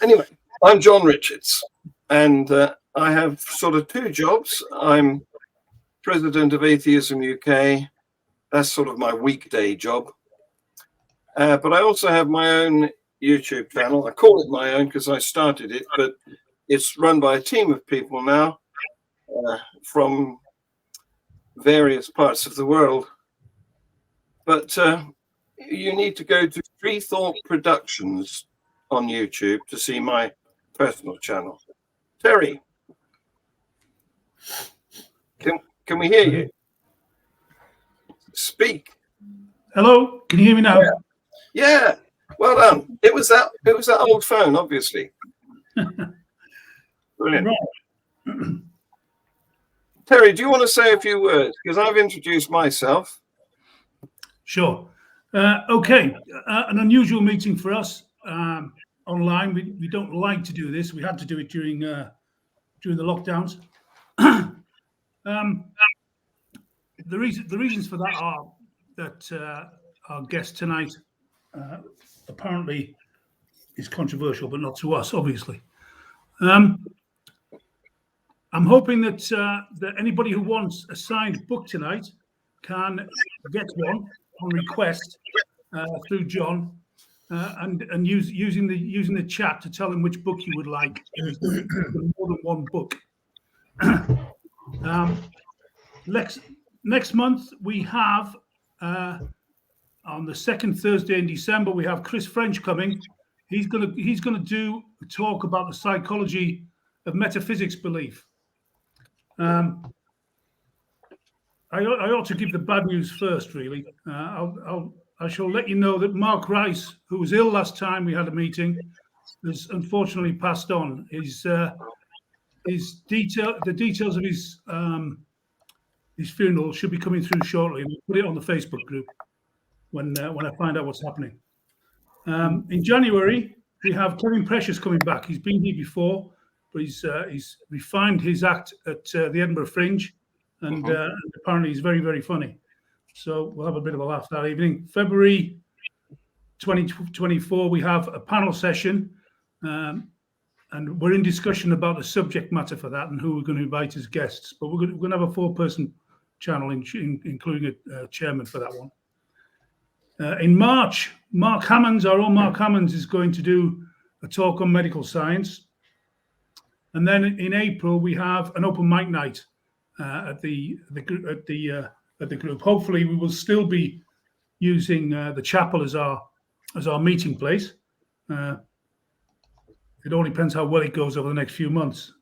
Anyway, I'm John Richards, and I have sort of two jobs. I'm president of Atheism UK. That's sort of my weekday job. But I also have my own YouTube channel. I call it my own because I started it, but it's run by a team of people now from various parts of the world. But you need to go to FreeThought Productions on YouTube to see my personal channel. Terry, can we hear you? Speak. Hello, can you hear me now? Yeah. Well done. It was that old phone, obviously. Brilliant. Right. Terry, do you want to say a few words? Because I've introduced myself. Sure. Okay. An unusual meeting for us online. We don't like to do this. We had to do it during the lockdowns. The reasons for that are that our guest tonight apparently is controversial, but not to us, obviously. I'm hoping that anybody who wants a signed book tonight can get one on request through John, and using the chat to tell him which book you would like. More than one book. Next month we have on the second Thursday in December we have Chris French coming. He's gonna do a talk about the psychology of metaphysics belief. I ought to give the bad news first, really. I shall let you know that Mark Rice, who was ill last time we had a meeting, has unfortunately passed on. The details of his funeral should be coming through shortly, and we'll put it on the Facebook group when I find out what's happening. In January, we have Kevin Precious coming back. He's been here before, but he's refined his act at the Edinburgh Fringe, and apparently he's very, very funny. So we'll have a bit of a laugh that evening. February 2024, we have a panel session, and we're in discussion about the subject matter for that and who we're going to invite as guests. But we're going to have a 4-person channel, including a chairman for that one. In March, our own Mark Hammonds, is going to do a talk on medical science. And then in April, we have an open mic night at the group. Hopefully, we will still be using the chapel as our meeting place. It all depends how well it goes over the next few months.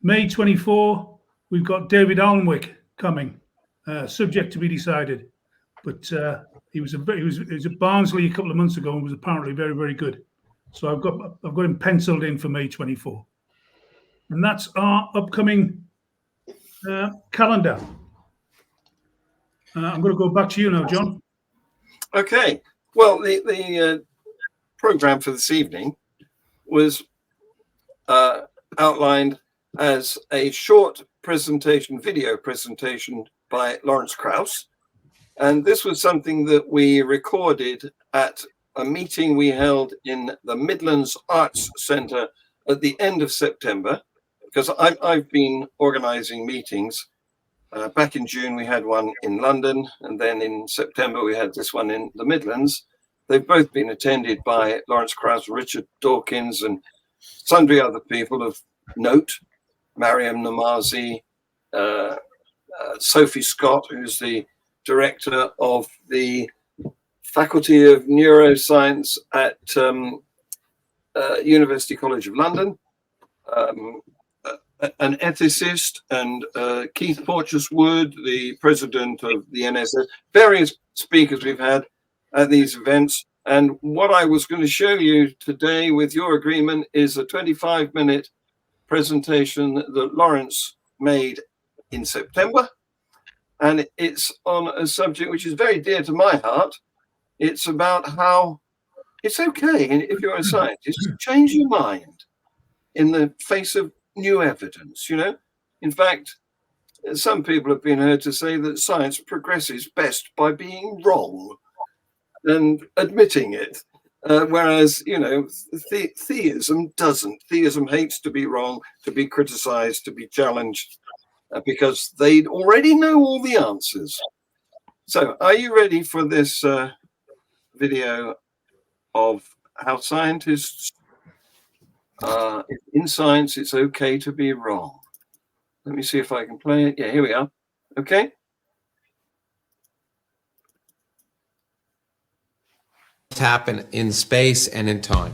May 24, we've got David Alnwick coming, subject to be decided. But he was at Barnsley a couple of months ago and was apparently very, very good. So I've got him penciled in for May 24. And that's our upcoming calendar. I'm going to go back to you now, John. Okay. Well, the program for this evening was outlined as a short presentation, video presentation by Lawrence Krauss. And this was something that we recorded at a meeting we held in the Midlands Arts Centre at the end of September, because I've been organising meetings. Back in June, we had one in London, and then in September, we had this one in the Midlands. They've both been attended by Lawrence Krauss, Richard Dawkins, and sundry other people of note, Mariam Namazi, Sophie Scott, who's the director of the Faculty of Neuroscience at University College of London, an ethicist, and Keith Porteous-Wood, the president of the NSS, various speakers we've had at these events. And what I was going to show you today, with your agreement, is a 25-minute presentation that Lawrence made in September. And it's on a subject which is very dear to my heart. It's about how it's okay, if you're a scientist, to change your mind in the face of new evidence, In fact, some people have been heard to say that science progresses best by being wrong and admitting it. Whereas, you know, theism doesn't. Theism hates to be wrong, to be criticized, to be challenged, because they already know all the answers. So are you ready for this video of how scientists, in science, it's okay to be wrong? Let me see if I can play it. Yeah, here we are. Okay. Happen in space and in time.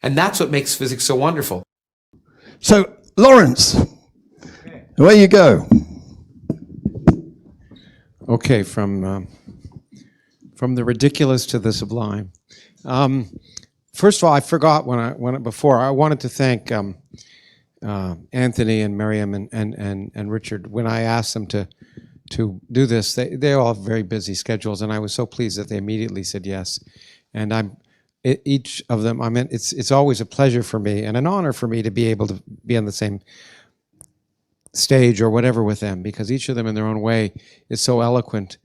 And that's what makes physics so wonderful. So, Lawrence, away you go. Okay, from the ridiculous to the sublime. First of all, I forgot before. I wanted to thank Anthony and Miriam and Richard when I asked them to do this. They all have very busy schedules, and I was so pleased that they immediately said yes. And each of them, I mean, it's always a pleasure for me and an honor for me to be able to be on the same stage or whatever with them, because each of them in their own way is so eloquent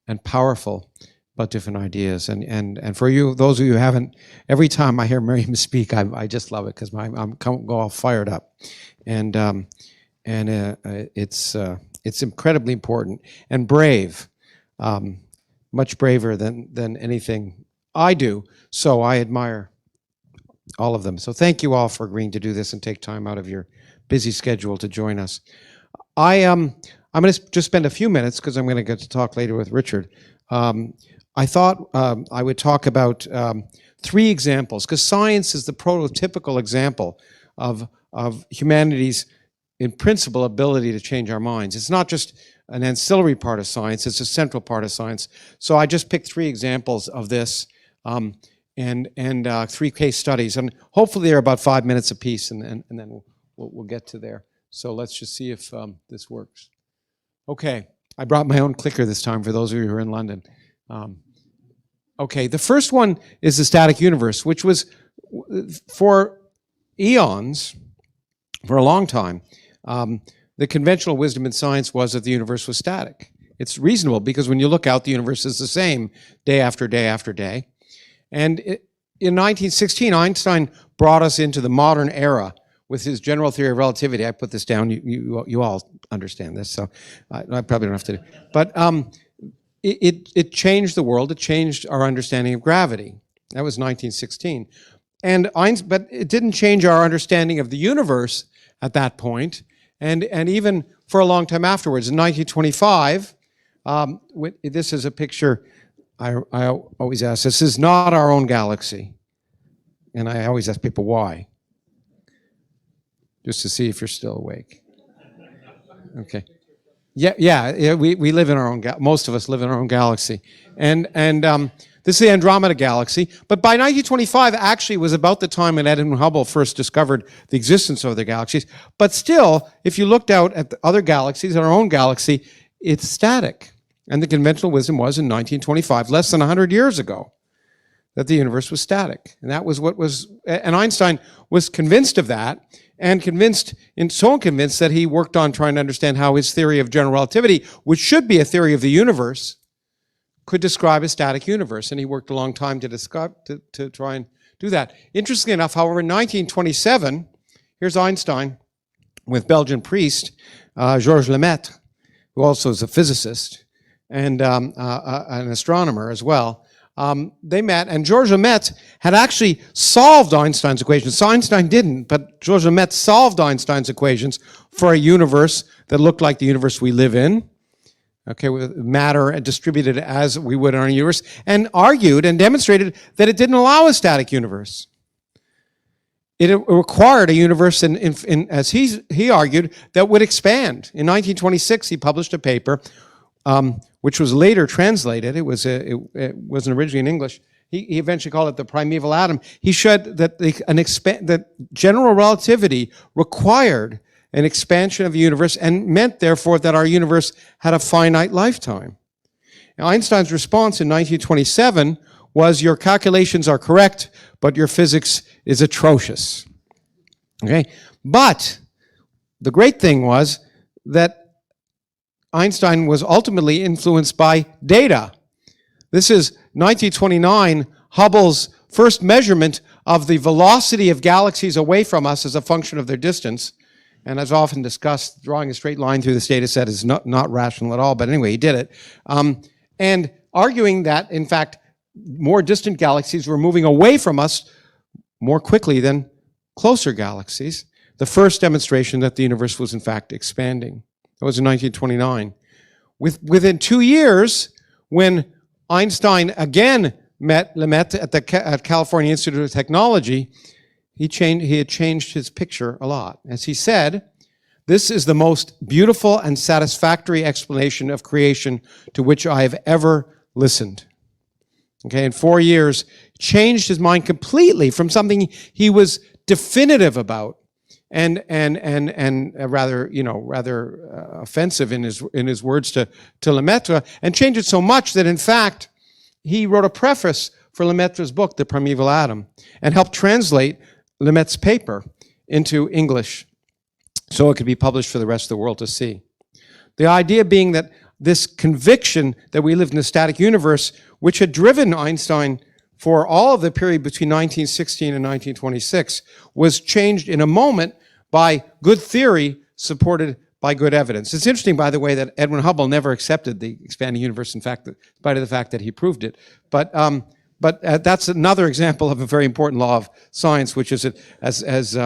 and powerful about different ideas. And for you, those of you who haven't, every time I hear Miriam speak, I just love it because I'm go all fired up. And it's incredibly important and brave, much braver than anything I do. So I admire all of them. So thank you all for agreeing to do this and take time out of your busy schedule to join us. I'm going to just spend a few minutes because I'm going to get to talk later with Richard. I thought I would talk about 3 examples, because science is the prototypical example of humanity's, in principle, ability to change our minds. It's not just an ancillary part of science, it's a central part of science. So I just picked 3 examples of this, and 3 case studies, and hopefully they're about 5 minutes apiece, and then we'll get to there. So let's just see if this works. Okay, I brought my own clicker this time for those of you who are in London. Okay, the first one is the static universe, which was, for eons, for a long time, the conventional wisdom in science was that the universe was static. It's reasonable because when you look out, the universe is the same day after day after day. And in 1916, Einstein brought us into the modern era with his general theory of relativity. I put this down. You all understand this, so I probably don't have to do. But it changed the world. It changed our understanding of gravity. That was 1916. But it didn't change our understanding of the universe at that point, and even for a long time afterwards. In 1925, this is a picture. I always ask, this is not our own galaxy. And I always ask people why, just to see if you're still awake. Okay. Yeah, we live in our own, most of us live in our own galaxy. And this is the Andromeda galaxy. But by 1925, actually was about the time when Edwin Hubble first discovered the existence of the galaxies. But still, if you looked out at the other galaxies, our own galaxy, it's static. And the conventional wisdom was in 1925, less than 100 years ago, that the universe was static. And that was and Einstein was convinced of that, and so convinced that he worked on trying to understand how his theory of general relativity, which should be a theory of the universe, could describe a static universe. And he worked a long time to try and do that. Interestingly enough, however, in 1927, here's Einstein with Belgian priest Georges Lemaitre, who also is a physicist and an astronomer as well. they met, and Georges Lemaitre had actually solved Einstein's equations. So Einstein didn't, but Georges Lemaitre solved Einstein's equations for a universe that looked like the universe we live in, okay, with matter distributed as we would in our universe, and argued and demonstrated that it didn't allow a static universe. It required a universe, as he argued, that would expand. In 1926, he published a paper, which was later translated. It wasn't originally in English. He eventually called it the primeval atom. He showed that that general relativity required an expansion of the universe and meant, therefore, that our universe had a finite lifetime. Now, Einstein's response in 1927 was, your calculations are correct, but your physics is atrocious. Okay? But the great thing was that Einstein was ultimately influenced by data. This is 1929, Hubble's first measurement of the velocity of galaxies away from us as a function of their distance. And as often discussed, drawing a straight line through this data set is not rational at all, but anyway, he did it. And arguing that, in fact, more distant galaxies were moving away from us more quickly than closer galaxies. The first demonstration that the universe was, in fact, expanding. That was in 1929. Within 2 years, when Einstein again met Lemaitre at California Institute of Technology, he had changed his picture a lot. As he said, this is the most beautiful and satisfactory explanation of creation to which I have ever listened. Okay, in 4 years, changed his mind completely from something he was definitive about and rather offensive in his words to Lemaitre, and changed it so much that, in fact, he wrote a preface for Lemaitre's book, The Primeval Atom, and helped translate Lemaitre's paper into English so it could be published for the rest of the world to see. The idea being that this conviction that we lived in a static universe, which had driven Einstein for all of the period between 1916 and 1926, was changed in a moment by good theory supported by good evidence. It's interesting, by the way, that Edwin Hubble never accepted the expanding universe, in fact, in spite of the fact that he proved it. But that's another example of a very important law of science, which is, as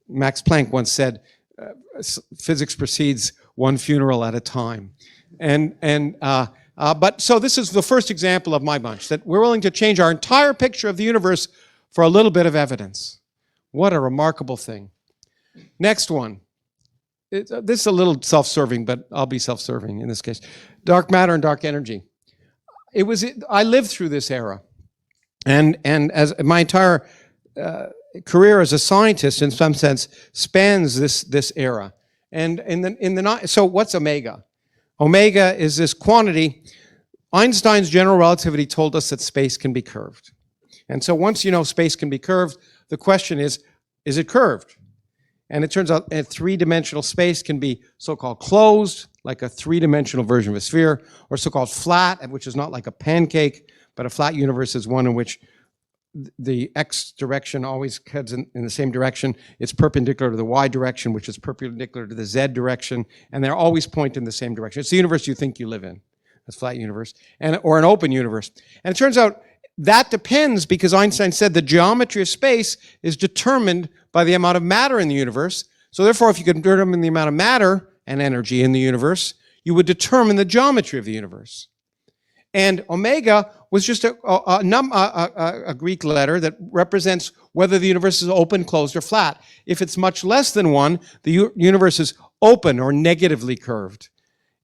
Max Planck once said, physics proceeds one funeral at a time. But so this is the first example of my bunch, that we're willing to change our entire picture of the universe for a little bit of evidence. What a remarkable thing. Next one. This is a little self-serving, but I'll be self-serving in this case. Dark matter and dark energy. I lived through this era. And as my entire career as a scientist, in some sense, spans this era. So what's omega? Omega is this quantity. Einstein's general relativity told us that space can be curved. And so once you know space can be curved, the question is it curved? And it turns out a three-dimensional space can be so-called closed, like a three-dimensional version of a sphere, or so-called flat, which is not like a pancake, but a flat universe is one in which the x direction always heads in the same direction. It's perpendicular to the y direction, which is perpendicular to the z direction, and they're always pointing in the same direction. It's the universe you think you live in, a flat universe, or an open universe. And it turns out that depends, because Einstein said the geometry of space is determined by the amount of matter in the universe. So therefore, if you could determine the amount of matter and energy in the universe, you would determine the geometry of the universe. And omega was just a Greek letter that represents whether the universe is open, closed, or flat. If it's much less than 1, the universe is open or negatively curved.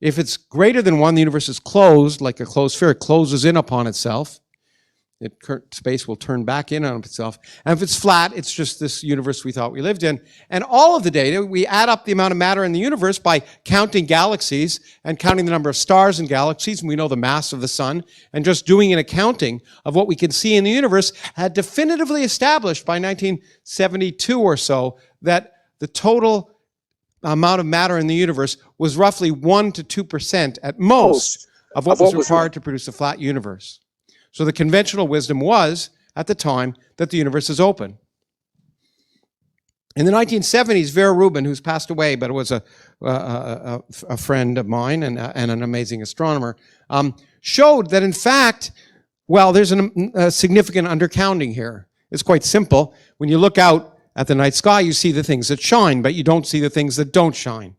If it's greater than 1, the universe is closed, like a closed sphere. It closes in upon itself. Space will turn back in on itself. And if it's flat, it's just this universe we thought we lived in. And all of the data, we add up the amount of matter in the universe by counting galaxies and counting the number of stars in galaxies, and we know the mass of the sun, and just doing an accounting of what we can see in the universe had definitively established by 1972 or so that the total amount of matter in the universe was roughly 1 to 2% at most of what was required to produce a flat universe. So the conventional wisdom was, at the time, that the universe is open. In the 1970s, Vera Rubin, who's passed away, but was a friend of mine and an amazing astronomer, showed that, in fact, Well, there's a significant undercounting here. It's quite simple. When you look out at the night sky, you see the things that shine, but you don't see the things that don't shine.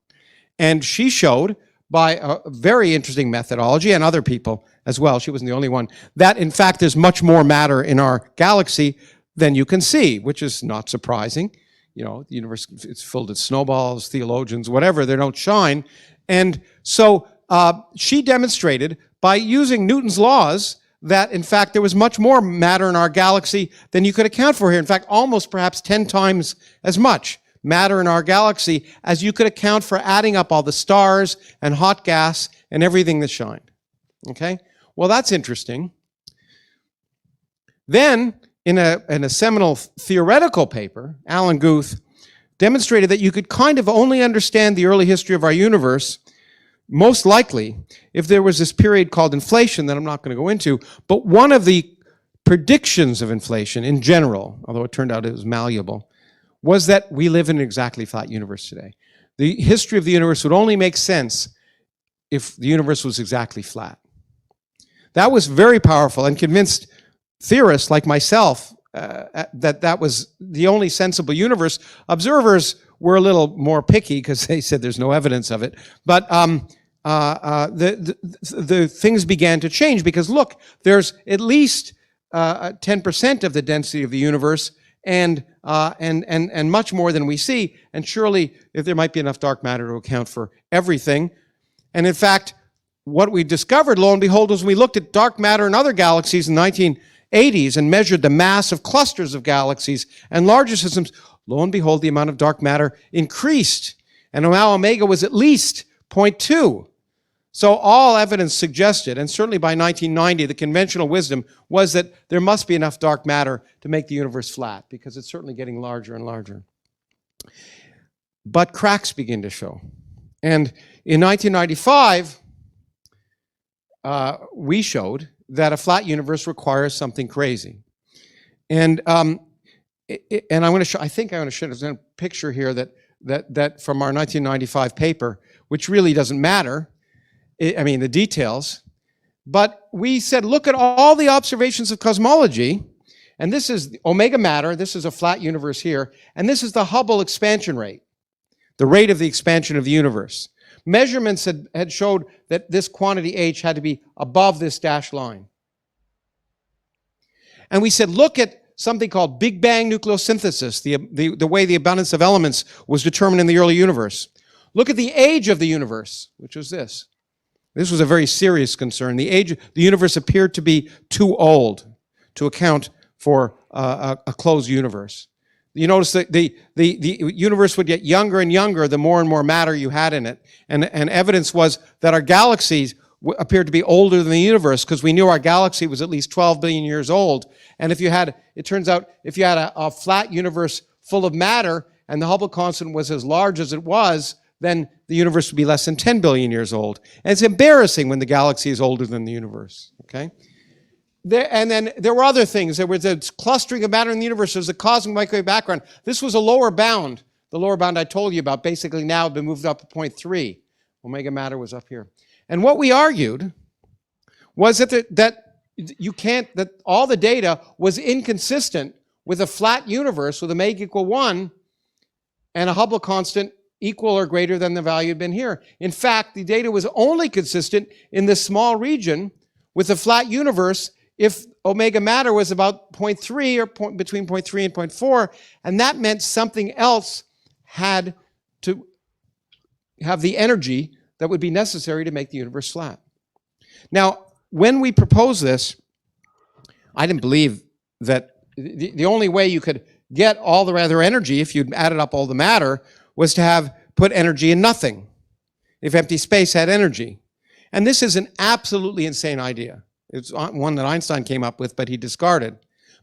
And she showed, by a very interesting methodology, and other people as well, she wasn't the only one, that in fact there's much more matter in our galaxy than you can see, which is not surprising. You know, the universe, it's filled with snowballs, theologians, whatever, they don't shine. And so she demonstrated by using Newton's laws that in fact there was much more matter in our galaxy than you could account for here. In fact, almost perhaps 10 times as much matter in our galaxy as you could account for adding up all the stars and hot gas and everything that shined. Okay? Well, that's interesting. Then, in a seminal theoretical paper, Alan Guth demonstrated that you could kind of only understand the early history of our universe, most likely, if there was this period called inflation that I'm not going to go into, but one of the predictions of inflation in general, although it turned out it was malleable, was that we live in an exactly flat universe today. The history of the universe would only make sense if the universe was exactly flat. That was very powerful and convinced theorists like myself that was the only sensible universe. Observers were a little more picky because they said there's no evidence of it. But the things began to change because, look, there's at least 10% of the density of the universe and much more than we see. And surely, if there might be enough dark matter to account for everything. And in fact, what we discovered, lo and behold, was when we looked at dark matter in other galaxies in the 1980s and measured the mass of clusters of galaxies and larger systems, lo and behold, the amount of dark matter increased. And now omega was at least 0.2. So all evidence suggested, and certainly by 1990, the conventional wisdom was that there must be enough dark matter to make the universe flat, because it's certainly getting larger and larger. But cracks begin to show. And in 1995, we showed that a flat universe requires something crazy. And I'm going to show, I think I'm going to show a picture here that from our 1995 paper, which really doesn't matter. I mean, the details. But we said, look at all the observations of cosmology. And this is omega matter. This is a flat universe here. And this is the Hubble expansion rate, the rate of the expansion of the universe. Measurements had showed that this quantity h had to be above this dashed line. And we said, look at something called Big Bang nucleosynthesis, the way the abundance of elements was determined in the early universe. Look at the age of the universe, which was this. This was a very serious concern. The age of the universe appeared to be too old to account for a closed universe. You notice that the universe would get younger and younger the more and more matter you had in it. And evidence was that our galaxies appeared to be older than the universe because we knew our galaxy was at least 12 billion years old. And if you had, it turns out, if you had a flat universe full of matter and the Hubble constant was as large as it was, then the universe would be less than 10 billion years old. And it's embarrassing when the galaxy is older than the universe, okay? And then there were other things. There was a clustering of matter in the universe. There's a cosmic microwave background. This was a lower bound. The lower bound I told you about basically now had been moved up to 0.3. Omega matter was up here. And what we argued was that all the data was inconsistent with a flat universe with omega equal 1 and a Hubble constant equal or greater than the value had been here. In fact, the data was only consistent in this small region with a flat universe if omega matter was about 0.3 or between 0.3 and 0.4, and that meant something else had to have the energy that would be necessary to make the universe flat. Now, when we proposed this, I didn't believe that the only way you could get all the other energy, if you'd added up all the matter, was to put energy in nothing, if empty space had energy. And this is an absolutely insane idea. It's one that Einstein came up with, but he discarded.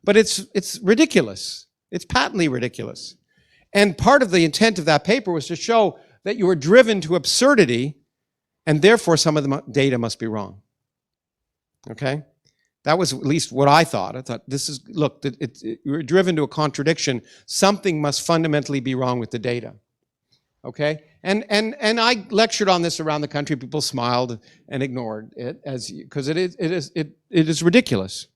But it's ridiculous. It's patently ridiculous. And part of the intent of that paper was to show that you were driven to absurdity, and therefore some of the data must be wrong. Okay? That was at least what I thought. I thought, you're driven to a contradiction. Something must fundamentally be wrong with the data. Okay? And I lectured on this around the country. People smiled and ignored it because it is ridiculous.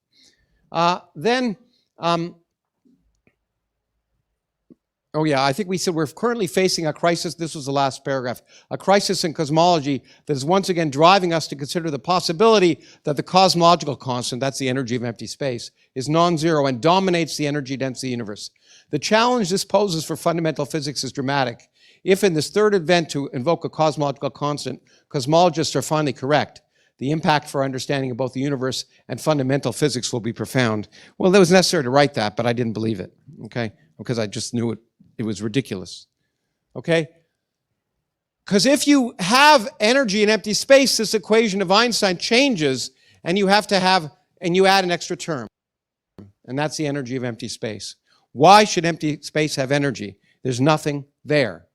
Oh yeah, I think we said we're currently facing a crisis. This was the last paragraph. A crisis in cosmology that is once again driving us to consider the possibility that the cosmological constant, that's the energy of empty space, is non-zero and dominates the energy density of the universe. The challenge this poses for fundamental physics is dramatic. If in this third event to invoke a cosmological constant, cosmologists are finally correct, the impact for understanding of both the universe and fundamental physics will be profound. Well, it was necessary to write that, but I didn't believe it, okay? Because I just knew it was ridiculous, okay? Because if you have energy in empty space, this equation of Einstein changes, and you have to have, and you add an extra term, and that's the energy of empty space. Why should empty space have energy? There's nothing there.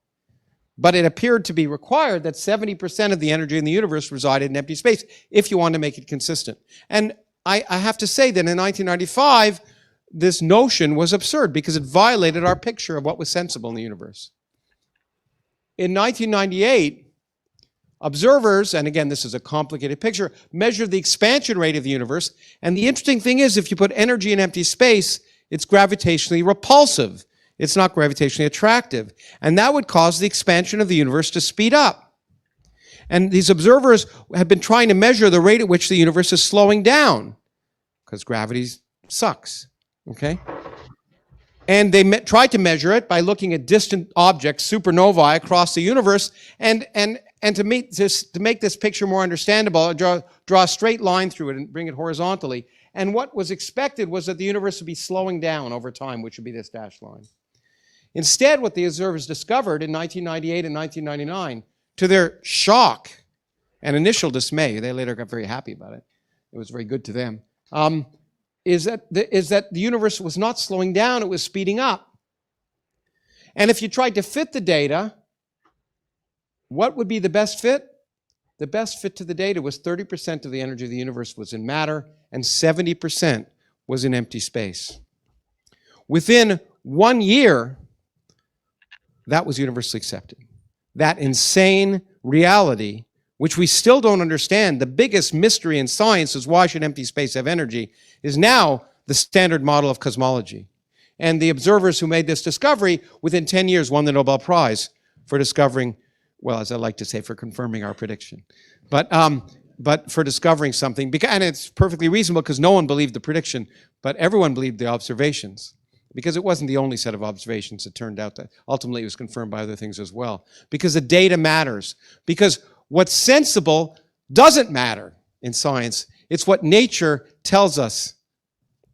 But it appeared to be required that 70% of the energy in the universe resided in empty space if you want to make it consistent. And I have to say that in 1995, this notion was absurd because it violated our picture of what was sensible in the universe. In 1998, observers, and again, this is a complicated picture, measured the expansion rate of the universe. And the interesting thing is, if you put energy in empty space, it's gravitationally repulsive. It's not gravitationally attractive. And that would cause the expansion of the universe to speed up. And these observers have been trying to measure the rate at which the universe is slowing down, because gravity sucks, okay? And they tried to measure it by looking at distant objects, supernovae, across the universe, and to make this picture more understandable, draw a straight line through it and bring it horizontally. And what was expected was that the universe would be slowing down over time, which would be this dashed line. Instead, what the observers discovered in 1998 and 1999, to their shock and initial dismay, they later got very happy about it, it was very good to them, is that the universe was not slowing down, it was speeding up. And if you tried to fit the data, what would be the best fit? The best fit to the data was 30% of the energy of the universe was in matter and 70% was in empty space. Within 1 year, that was universally accepted. That insane reality, which we still don't understand, the biggest mystery in science is why should empty space have energy, is now the standard model of cosmology. And the observers who made this discovery within 10 years won the Nobel Prize for discovering, well, as I like to say, for confirming our prediction. But for discovering something, and it's perfectly reasonable because no one believed the prediction, but everyone believed the observations. Because it wasn't the only set of observations. It turned out that ultimately it was confirmed by other things as well. Because the data matters. Because what's sensible doesn't matter in science. It's what nature tells us.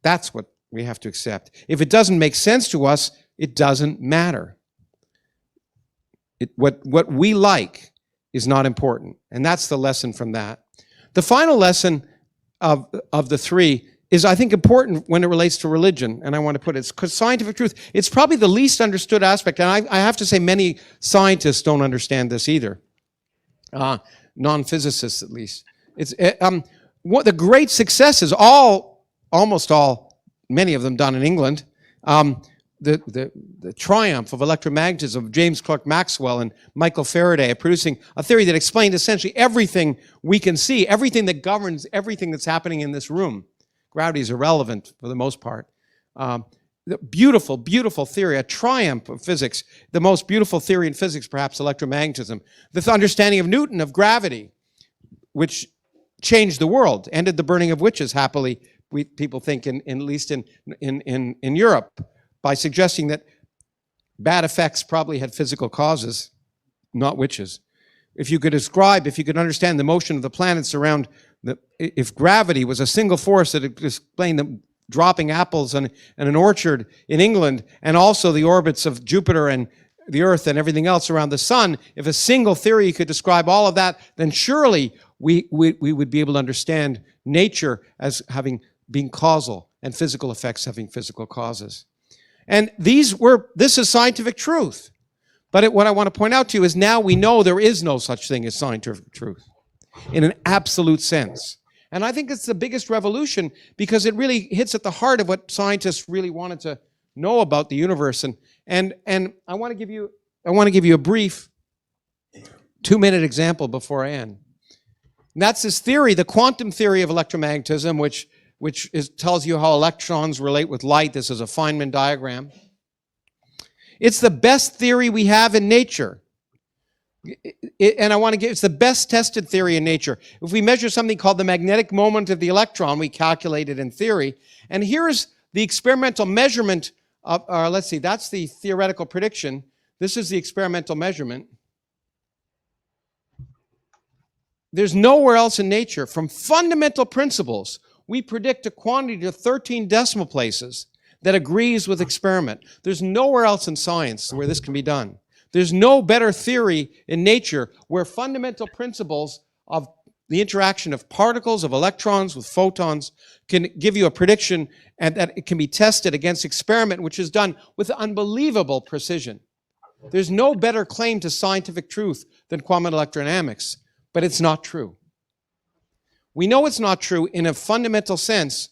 That's what we have to accept. If it doesn't make sense to us, it doesn't matter. What we like is not important. And that's the lesson from that. The final lesson of the three is, I think, important when it relates to religion, and I want to put it, because scientific truth, it's probably the least understood aspect, and I have to say many scientists don't understand this either, non-physicists at least. What the great successes, almost all, many of them done in England, the triumph of electromagnetism of James Clerk Maxwell and Michael Faraday, producing a theory that explained essentially everything we can see, everything that governs everything that's happening in this room. Gravity is irrelevant for the most part. The beautiful, beautiful theory, a triumph of physics. The most beautiful theory in physics, perhaps, electromagnetism. The understanding of Newton of gravity, which changed the world, ended the burning of witches, happily, people think, at least in Europe, by suggesting that bad effects probably had physical causes, not witches. If you could understand the motion of the planets around, if gravity was a single force that explained the dropping apples in an orchard in England, and also the orbits of Jupiter and the Earth and everything else around the sun, if a single theory could describe all of that, then surely we would be able to understand nature as being causal and physical effects having physical causes. And this is scientific truth. But what I want to point out to you is now we know there is no such thing as scientific truth in an absolute sense. And I think it's the biggest revolution because it really hits at the heart of what scientists really wanted to know about the universe. And I want to give you a brief 2-minute example before I end. And that's this theory, the quantum theory of electromagnetism, which which tells you how electrons relate with light. This is a Feynman diagram. It's the best theory we have in nature. And I want to give, it's the best tested theory in nature. If we measure something called the magnetic moment of the electron, we calculate it in theory. And here's the experimental measurement of, let's see, that's the theoretical prediction. This is the experimental measurement. There's nowhere else in nature, from fundamental principles, we predict a quantity to 13 decimal places that agrees with experiment. There's nowhere else in science where this can be done. There's no better theory in nature where fundamental principles of the interaction of particles, of electrons with photons, can give you a prediction, and that it can be tested against experiment, which is done with unbelievable precision. There's no better claim to scientific truth than quantum electrodynamics, but it's not true. We know it's not true in a fundamental sense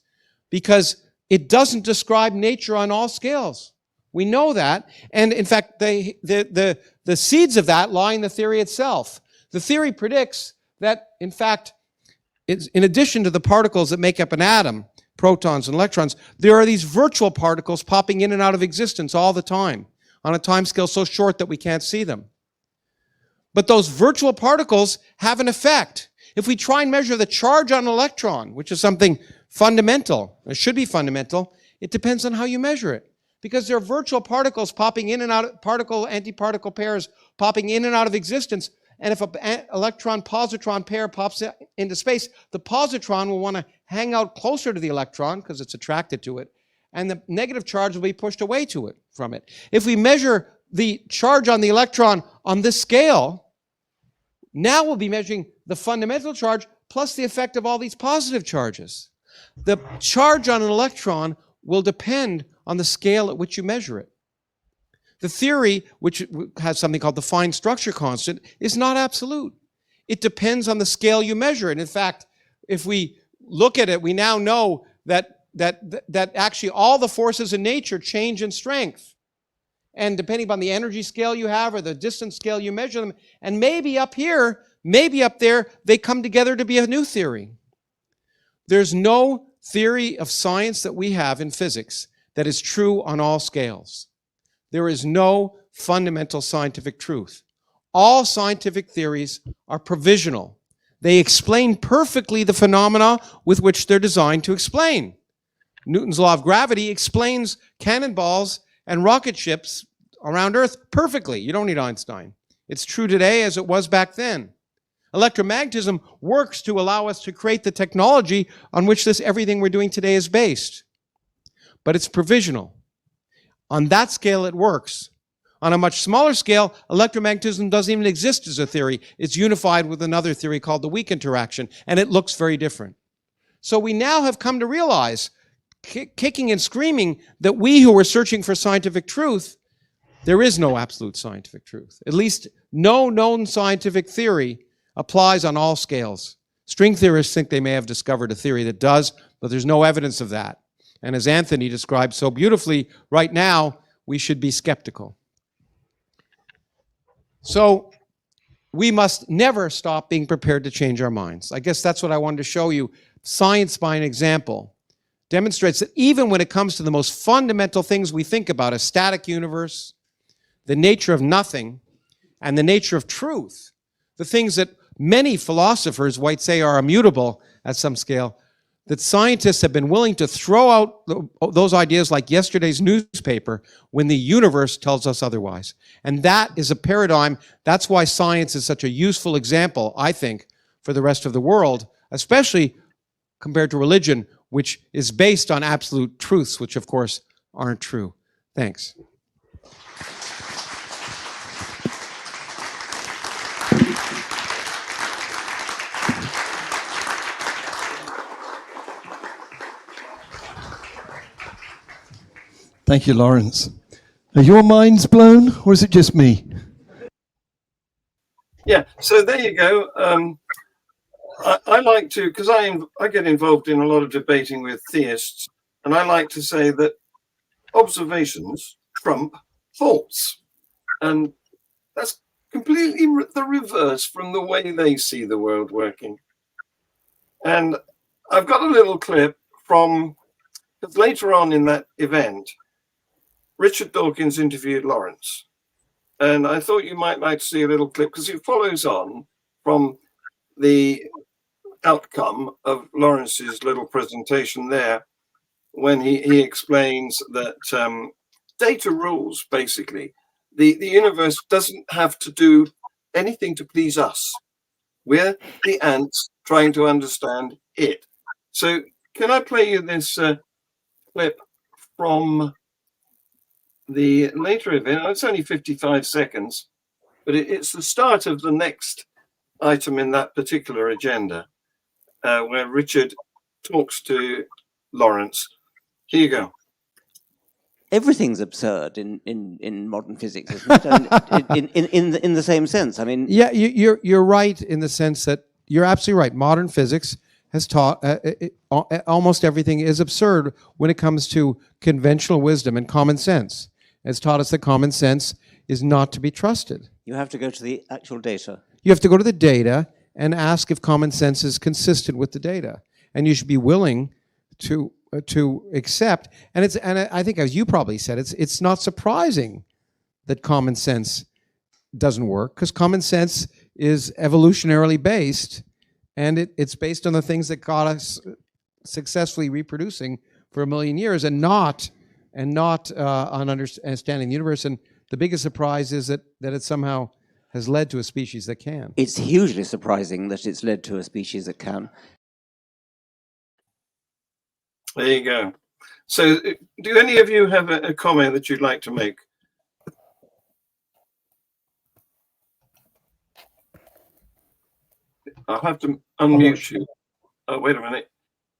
because it doesn't describe nature on all scales. We know that, and in fact, the seeds of that lie in the theory itself. The theory predicts that, in fact, in addition to the particles that make up an atom, protons and electrons, there are these virtual particles popping in and out of existence all the time, on a time scale so short that we can't see them. But those virtual particles have an effect. If we try and measure the charge on an electron, which is something fundamental, it should be fundamental, it depends on how you measure it. Because there are virtual particles popping in and out, antiparticle pairs popping in and out of existence. And if an electron-positron pair pops into space, the positron will want to hang out closer to the electron because it's attracted to it, and the negative charge will be pushed away from it. If we measure the charge on the electron on this scale, now we'll be measuring the fundamental charge plus the effect of all these positive charges. The charge on an electron will depend on the scale at which you measure it. The theory, which has something called the fine structure constant, is not absolute. It depends on the scale you measure it. In fact, if we look at it, we now know that actually all the forces in nature change in strength. And depending upon the energy scale you have or the distance scale you measure them, and maybe up here, maybe up there, they come together to be a new theory. There's no theory of science that we have in physics that is true on all scales. There is no fundamental scientific truth. All scientific theories are provisional. They explain perfectly the phenomena with which they're designed to explain. Newton's law of gravity explains cannonballs and rocket ships around Earth perfectly. You don't need Einstein. It's true today as it was back then. Electromagnetism works to allow us to create the technology on which everything we're doing today is based. But it's provisional. On that scale, it works. On a much smaller scale, electromagnetism doesn't even exist as a theory. It's unified with another theory called the weak interaction, and it looks very different. So we now have come to realize, kicking and screaming, that we who were searching for scientific truth, there is no absolute scientific truth. At least no known scientific theory applies on all scales. String theorists think they may have discovered a theory that does, but there's no evidence of that. And as Anthony described so beautifully, right now, we should be skeptical. So we must never stop being prepared to change our minds. I guess that's what I wanted to show you. Science, by an example, demonstrates that even when it comes to the most fundamental things we think about, a static universe, the nature of nothing, and the nature of truth, the things that many philosophers might say are immutable at some scale, that scientists have been willing to throw out those ideas like yesterday's newspaper when the universe tells us otherwise. And that is a paradigm. That's why science is such a useful example, I think, for the rest of the world, especially compared to religion, which is based on absolute truths, which of course aren't true. Thanks. Thank you, Lawrence. Are your minds blown, or is it just me? Yeah, so there you go. I like to, because I get involved in a lot of debating with theists, and I like to say that observations trump thoughts. And that's completely the reverse from the way they see the world working. And I've got a little clip from, because later on in that event, Richard Dawkins interviewed Lawrence. And I thought you might like to see a little clip because it follows on from the outcome of Lawrence's little presentation there when he explains that data rules, basically. The universe doesn't have to do anything to please us. We're the ants trying to understand it. So can I play you this clip from the later event? It's only 55 seconds, but it's the start of the next item in that particular agenda, where Richard talks to Lawrence. Here you go. Everything's absurd in modern physics, isn't it? in the same sense. I mean, Yeah, you're right in the sense that you're absolutely right. Modern physics has taught almost everything is absurd when it comes to conventional wisdom and common sense. It's taught us that common sense is not to be trusted. you have to go to the actual data. You have to go to the data and ask if common sense is consistent with the data, and you should be willing to accept. And I think, as you probably said, it's not surprising that common sense doesn't work, because common sense is evolutionarily based, and it's based on the things that got us successfully reproducing for 1 million years, and not on understanding the universe. And the biggest surprise is that it somehow has led to a species that can. It's hugely surprising that it's led to a species that can. There you go. So do any of you have a comment that you'd like to make? I'll have to unmute you. Oh, wait a minute.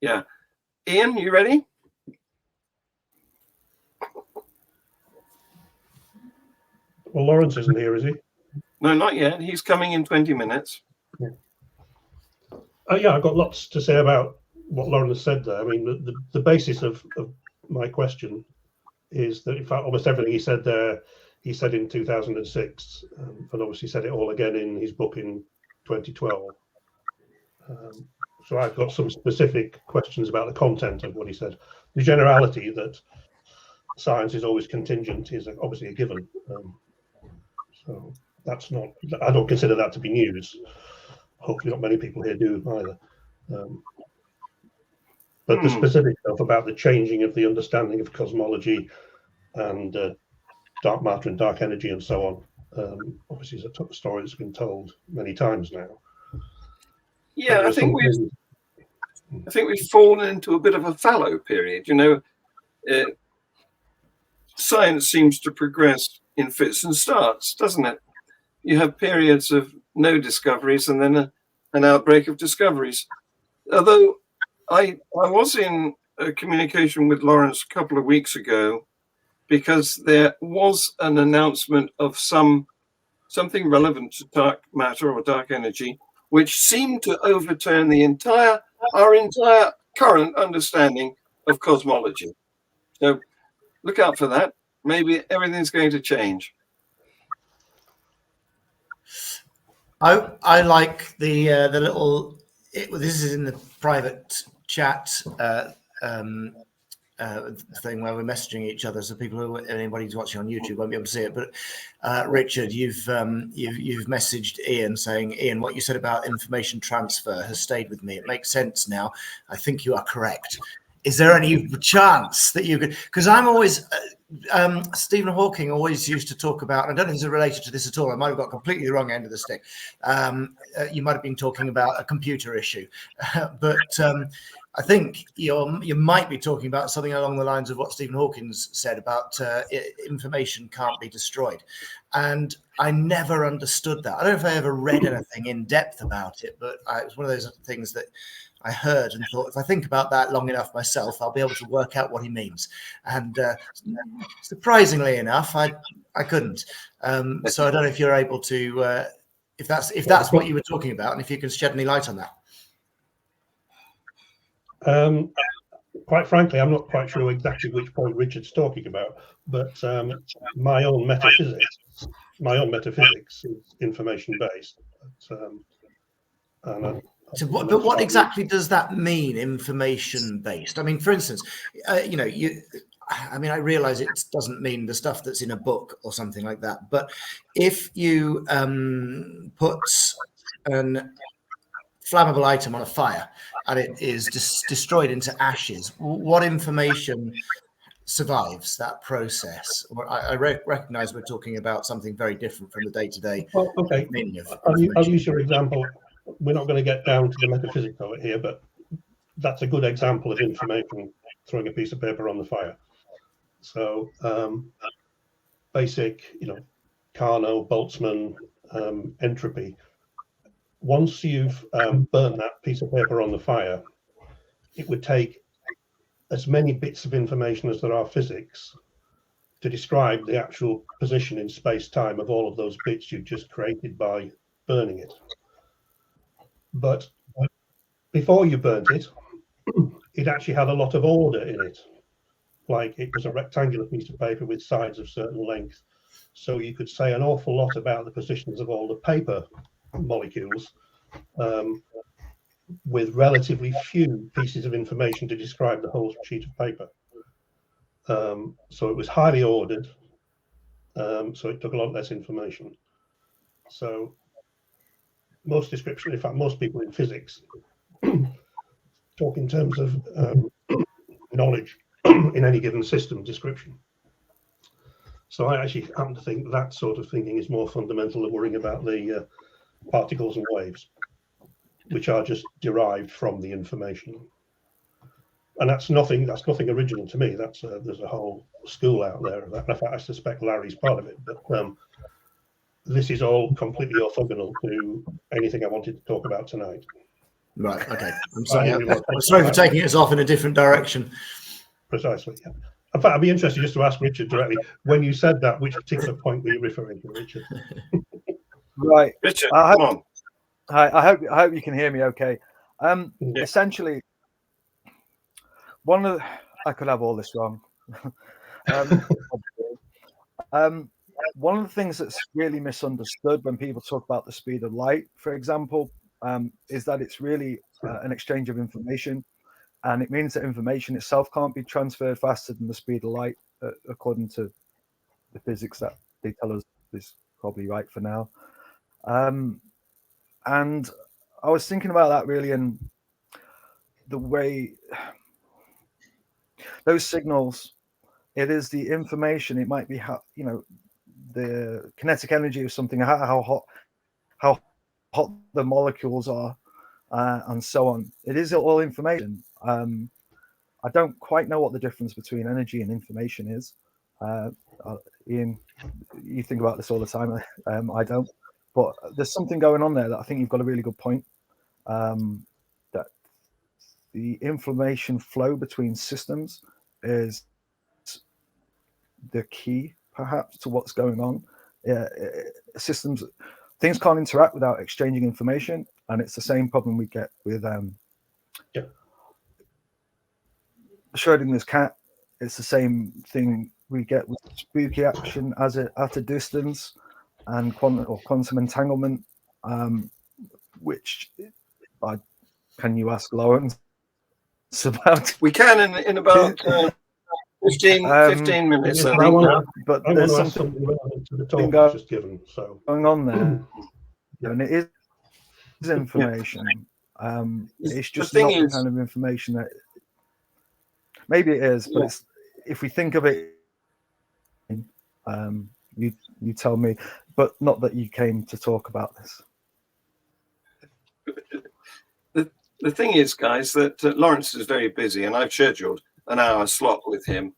Yeah. Ian, you ready? Well, Lawrence isn't here, is he? No, not yet. He's coming in 20 minutes. Yeah, I've got lots to say about what Lawrence said there. I mean, the basis of my question is that, in fact, almost everything he said there, he said in 2006, and obviously said it all again in his book in 2012. So I've got some specific questions about the content of what he said. The generality that science is always contingent is obviously a given. So that's not, I don't consider that to be news. Hopefully not many people here do either. But the specific stuff about the changing of the understanding of cosmology and dark matter and dark energy and so on, obviously is a story that's been told many times now. Yeah, I think we've fallen into a bit of a fallow period. You know, science seems to progress in fits and starts, doesn't it? You have periods of no discoveries and then an outbreak of discoveries. Although I was in communication with Lawrence a couple of weeks ago because there was an announcement of something relevant to dark matter or dark energy, which seemed to overturn our entire current understanding of cosmology. So look out for that. Maybe everything's going to change. I like the little. This is in the private chat thing where we're messaging each other, so anybody who's watching on YouTube won't be able to see it. But Richard, you've messaged Ian saying, Ian, what you said about information transfer has stayed with me. It makes sense now. I think you are correct. Is there any chance that you could? Because I'm always. Stephen Hawking always used to talk about, and I don't know if it's related to this at all, I might have got completely the wrong end of the stick. You might have been talking about a computer issue, but I think you might be talking about something along the lines of what Stephen Hawking said about information can't be destroyed. And I never understood that. I don't know if I ever read anything in depth about it, but it was one of those things that I heard and thought, if I think about that long enough myself, I'll be able to work out what he means. And surprisingly enough, I couldn't. So I don't know if you're able to, if that's what you were talking about, and if you can shed any light on that. Quite frankly, I'm not quite sure exactly which point Richard's talking about, but my own metaphysics is information based. And So what exactly does that mean, information based? I mean, for instance, you know, I realize it doesn't mean the stuff that's in a book or something like that, but if you put an flammable item on a fire and it is destroyed into ashes, what information survives that process? Or I recognize we're talking about something very different from the day-to-day Well, okay, meaning of I'll information. use your example. We're not going to get down to the metaphysics of it here, but that's a good example of information throwing a piece of paper on the fire. So basic, you know, Carnot, Boltzmann, entropy. Once you've burnt that piece of paper on the fire, it would take as many bits of information as there are physics to describe the actual position in space-time of all of those bits you've just created by burning it. But before you burnt it, it actually had a lot of order in it. Like it was a rectangular piece of paper with sides of certain length. So you could say an awful lot about the positions of all the paper molecules with relatively few pieces of information to describe the whole sheet of paper. So it was highly ordered. So it took a lot less information. So most description, in fact, most people in physics talk in terms of knowledge in any given system description. So I actually happen to think that sort of thinking is more fundamental than worrying about the particles and waves, which are just derived from the information. And that's nothing original to me. That's there's a whole school out there of that. In fact, I suspect Larry's part of it. But this is all completely orthogonal to anything I wanted to talk about tonight. Right. Okay. I'm sorry for taking us off in a different direction. Precisely. Yeah. In fact, I'd be interested just to ask Richard directly, when you said that, which particular point were you referring to, Richard? Right. Richard, come on. Hi. I hope you can hear me okay. Yeah. Essentially, I could have all this wrong. One of the things that's really misunderstood when people talk about the speed of light, for example, is that it's really an exchange of information, and it means that information itself can't be transferred faster than the speed of light, according to the physics that they tell us is probably right for now. And I was thinking about that really, and the way those signals, it is the information. It might be how, you know, the kinetic energy of something, how hot the molecules are, and so on. It is all information. I don't quite know what the difference between energy and information is. Ian, you think about this all the time. I don't, but there's something going on there that I think you've got a really good point. That the information flow between systems is the key, perhaps, to what's going on. Systems, things can't interact without exchanging information, and it's the same problem we get with Schrodinger's cat. It's the same thing we get with spooky action as at a distance, and quantum entanglement, which can you ask Lawrence about? We can in about 15 minutes. I think. But I there's want to ask something something relevant to the talk I've just given. So going on there, and it is information. It's just not the kind of information that maybe it is, but it's, if we think of it, you tell me, but not that you came to talk about this. The thing is, guys, that Lawrence is very busy, and I've scheduled an hour slot with him.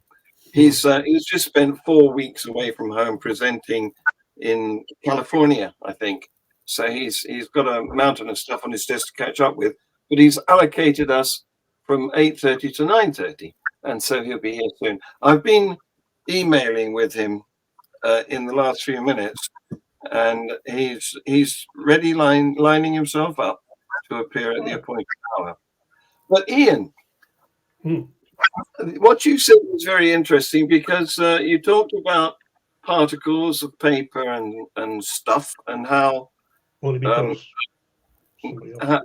He's just spent 4 weeks away from home presenting in California, I think. So he's got a mountain of stuff on his desk to catch up with. But he's allocated us from 8:30 to 9:30, and so he'll be here soon. I've been emailing with him in the last few minutes, and he's ready lining himself up to appear at the appointed hour. But Ian, what you said was very interesting, because you talked about particles of paper and stuff, and how somebody else.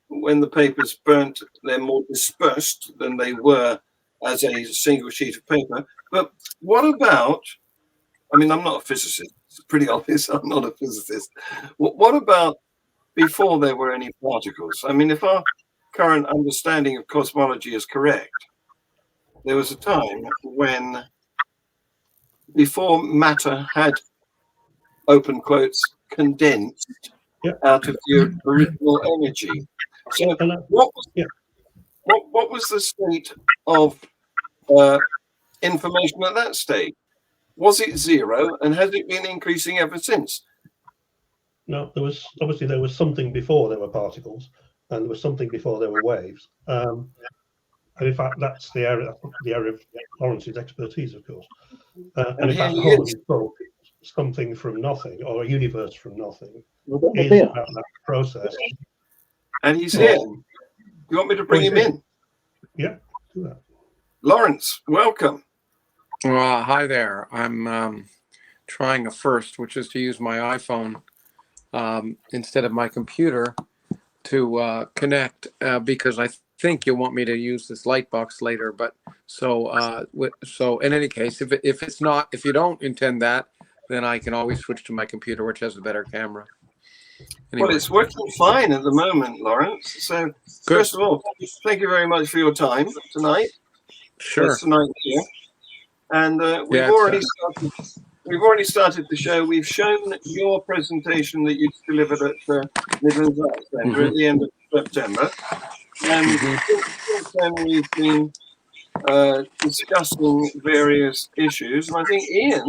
When the paper's burnt, they're more dispersed than they were as a single sheet of paper. But what about, I mean, I'm not a physicist. It's pretty obvious I'm not a physicist. What about before there were any particles? I mean, if our current understanding of cosmology is correct, there was a time when, before matter had, open quotes, condensed out of the original energy. So what was the state of information at that stage? Was it zero, and has it been increasing ever since? No, there was something before there were particles, and there was something before there were waves. And in fact, that's the area of Lawrence's expertise, of course. And in fact, the whole of his book, Something from Nothing, or A Universe from Nothing, is about that process. And he's here. You want me to bring him in? Yeah, do that. Lawrence, welcome. Hi there. I'm trying a first, which is to use my iPhone instead of my computer to connect because I think you want me to use this light box later. But so in any case, if you don't intend that, then I can always switch to my computer, which has a better camera. Anyway. Well, it's working fine at the moment, Lawrence. So first of all, thank you very much for your time tonight. Sure. Tonight here. And we've already started the show. We've shown your presentation that you delivered at Midlands Arts Centre at the end of September. And since then we've been discussing various issues. And I think Ian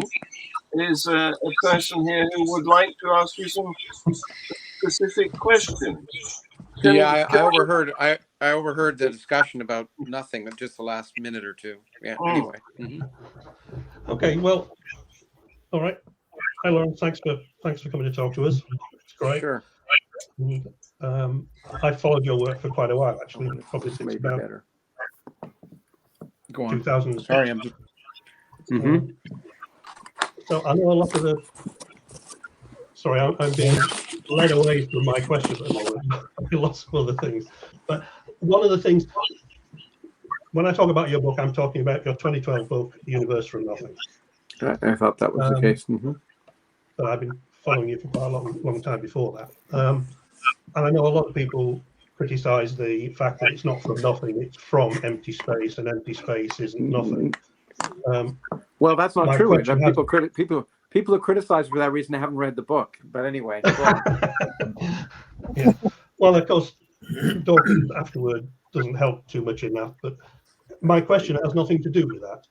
is a person here who would like to ask you some specific questions. I overheard the discussion about nothing in just the last minute or two. Yeah. Anyway. Okay. Well. All right. Hi, Lawrence. Thanks for coming to talk to us. It's great. Sure. I followed your work for quite a while, actually. Probably since Maybe about better. Go on. 2006. Sorry, I'm. So I know a lot of the. Sorry, I'm being led away from my question at the moment. I've lots of other things. But one of the things, when I talk about your book, I'm talking about your 2012 book, The Universe from Nothing. I thought that was the case. But I've been following you for quite a long time before that. And I know a lot of people criticize the fact that it's not from nothing, it's from empty space, and empty space isn't nothing. Well, that's not true. People who criticize for that reason haven't read the book. But anyway. Yeah. Well, of course, talking afterward doesn't help too much in that. But my question has nothing to do with that.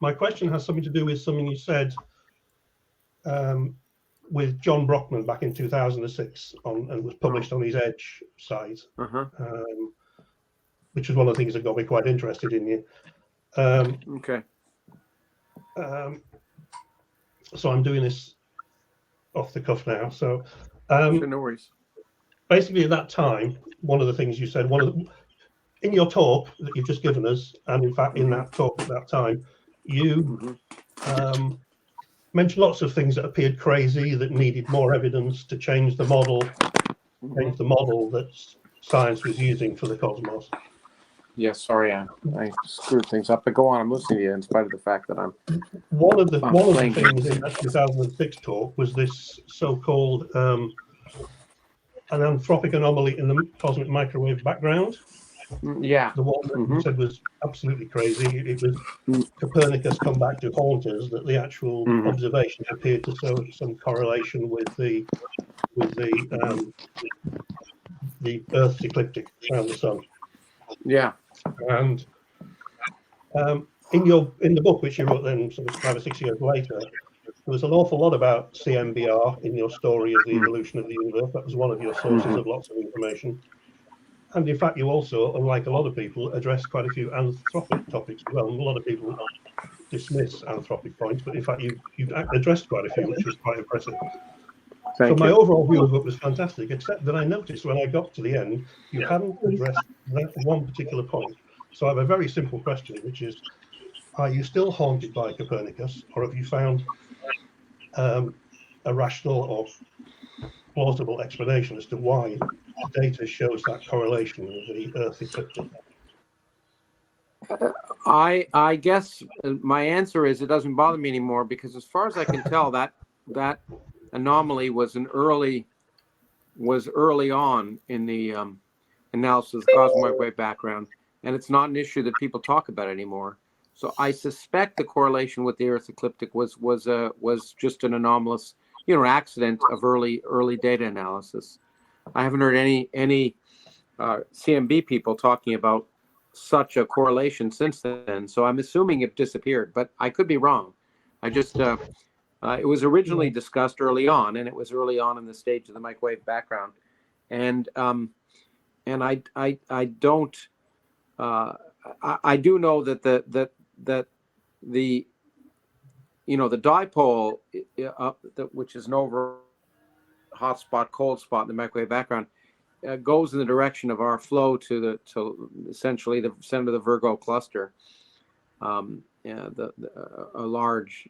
My question has something to do with something you said with John Brockman back in 2006 and was published on his Edge site, which was one of the things that got me quite interested in you. Okay. So I'm doing this off the cuff now. So Sure, no worries. Basically, at that time, one of the things you said, in your talk that you've just given us, and in fact in that talk at that time, you mentioned lots of things that appeared crazy, that needed more evidence to change the model, that science was using for the cosmos. Yes, sorry, I screwed things up. But go on, I'm listening to you in spite of the fact that I'm. One of the things in that 2006 talk was this so-called an anthropic anomaly in the cosmic microwave background. Yeah. The one that you said was absolutely crazy. It was Copernicus come back to haunt us, that the actual observations appeared to show some correlation with the Earth's ecliptic around the sun. Yeah. And in the book, which you wrote then sort of 5 or 6 years later, there was an awful lot about CMBR in your story of the evolution of the universe. That was one of your sources of lots of information. And in fact, you also, unlike a lot of people, addressed quite a few anthropic topics as well. And a lot of people dismiss anthropic points, but in fact, you've addressed quite a few, which was quite impressive. So my overall view of it was fantastic, except that I noticed when I got to the end, you hadn't addressed that one particular point. So I have a very simple question, which is, are you still haunted by Copernicus, or have you found a rational or plausible explanation as to why the data shows that correlation with the Earth ecliptic. I guess my answer is it doesn't bother me anymore, because as far as I can tell, that anomaly was early on in the analysis of the cosmic microwave background, and it's not an issue that people talk about anymore. So I suspect the correlation with the Earth ecliptic was just an anomalous, accident of early data analysis. I haven't heard any CMB people talking about such a correlation since then. So I'm assuming it disappeared, but I could be wrong. I just it was originally discussed early on, and it was early on in the stage of the microwave background, and I don't I do know that the dipole, which is an over hot spot, cold spot in the microwave background, goes in the direction of our flow to essentially the center of the Virgo cluster, a large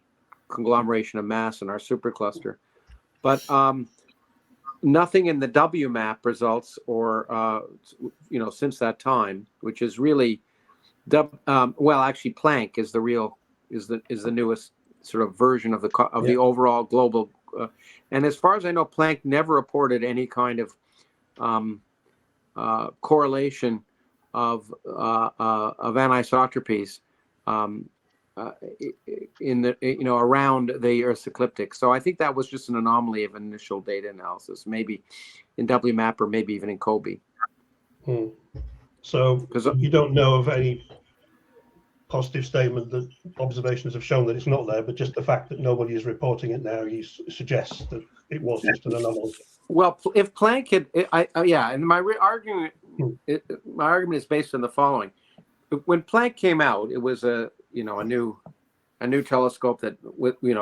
conglomeration of mass in our supercluster. But nothing in the WMAP results, or since that time, which is really actually Planck is the newest sort of version of the overall global. And as far as I know, Planck never reported any kind of correlation of anisotropies in the around the Earth's ecliptic. So I think that was just an anomaly of initial data analysis, maybe in WMAP or maybe even in COBE. So you don't know of any positive statement that observations have shown that it's not there, but just the fact that nobody is reporting it now, you suggest that it was just an anomaly. Well, if Planck had, and my argument is based on the following: when Planck came out, it was a new telescope that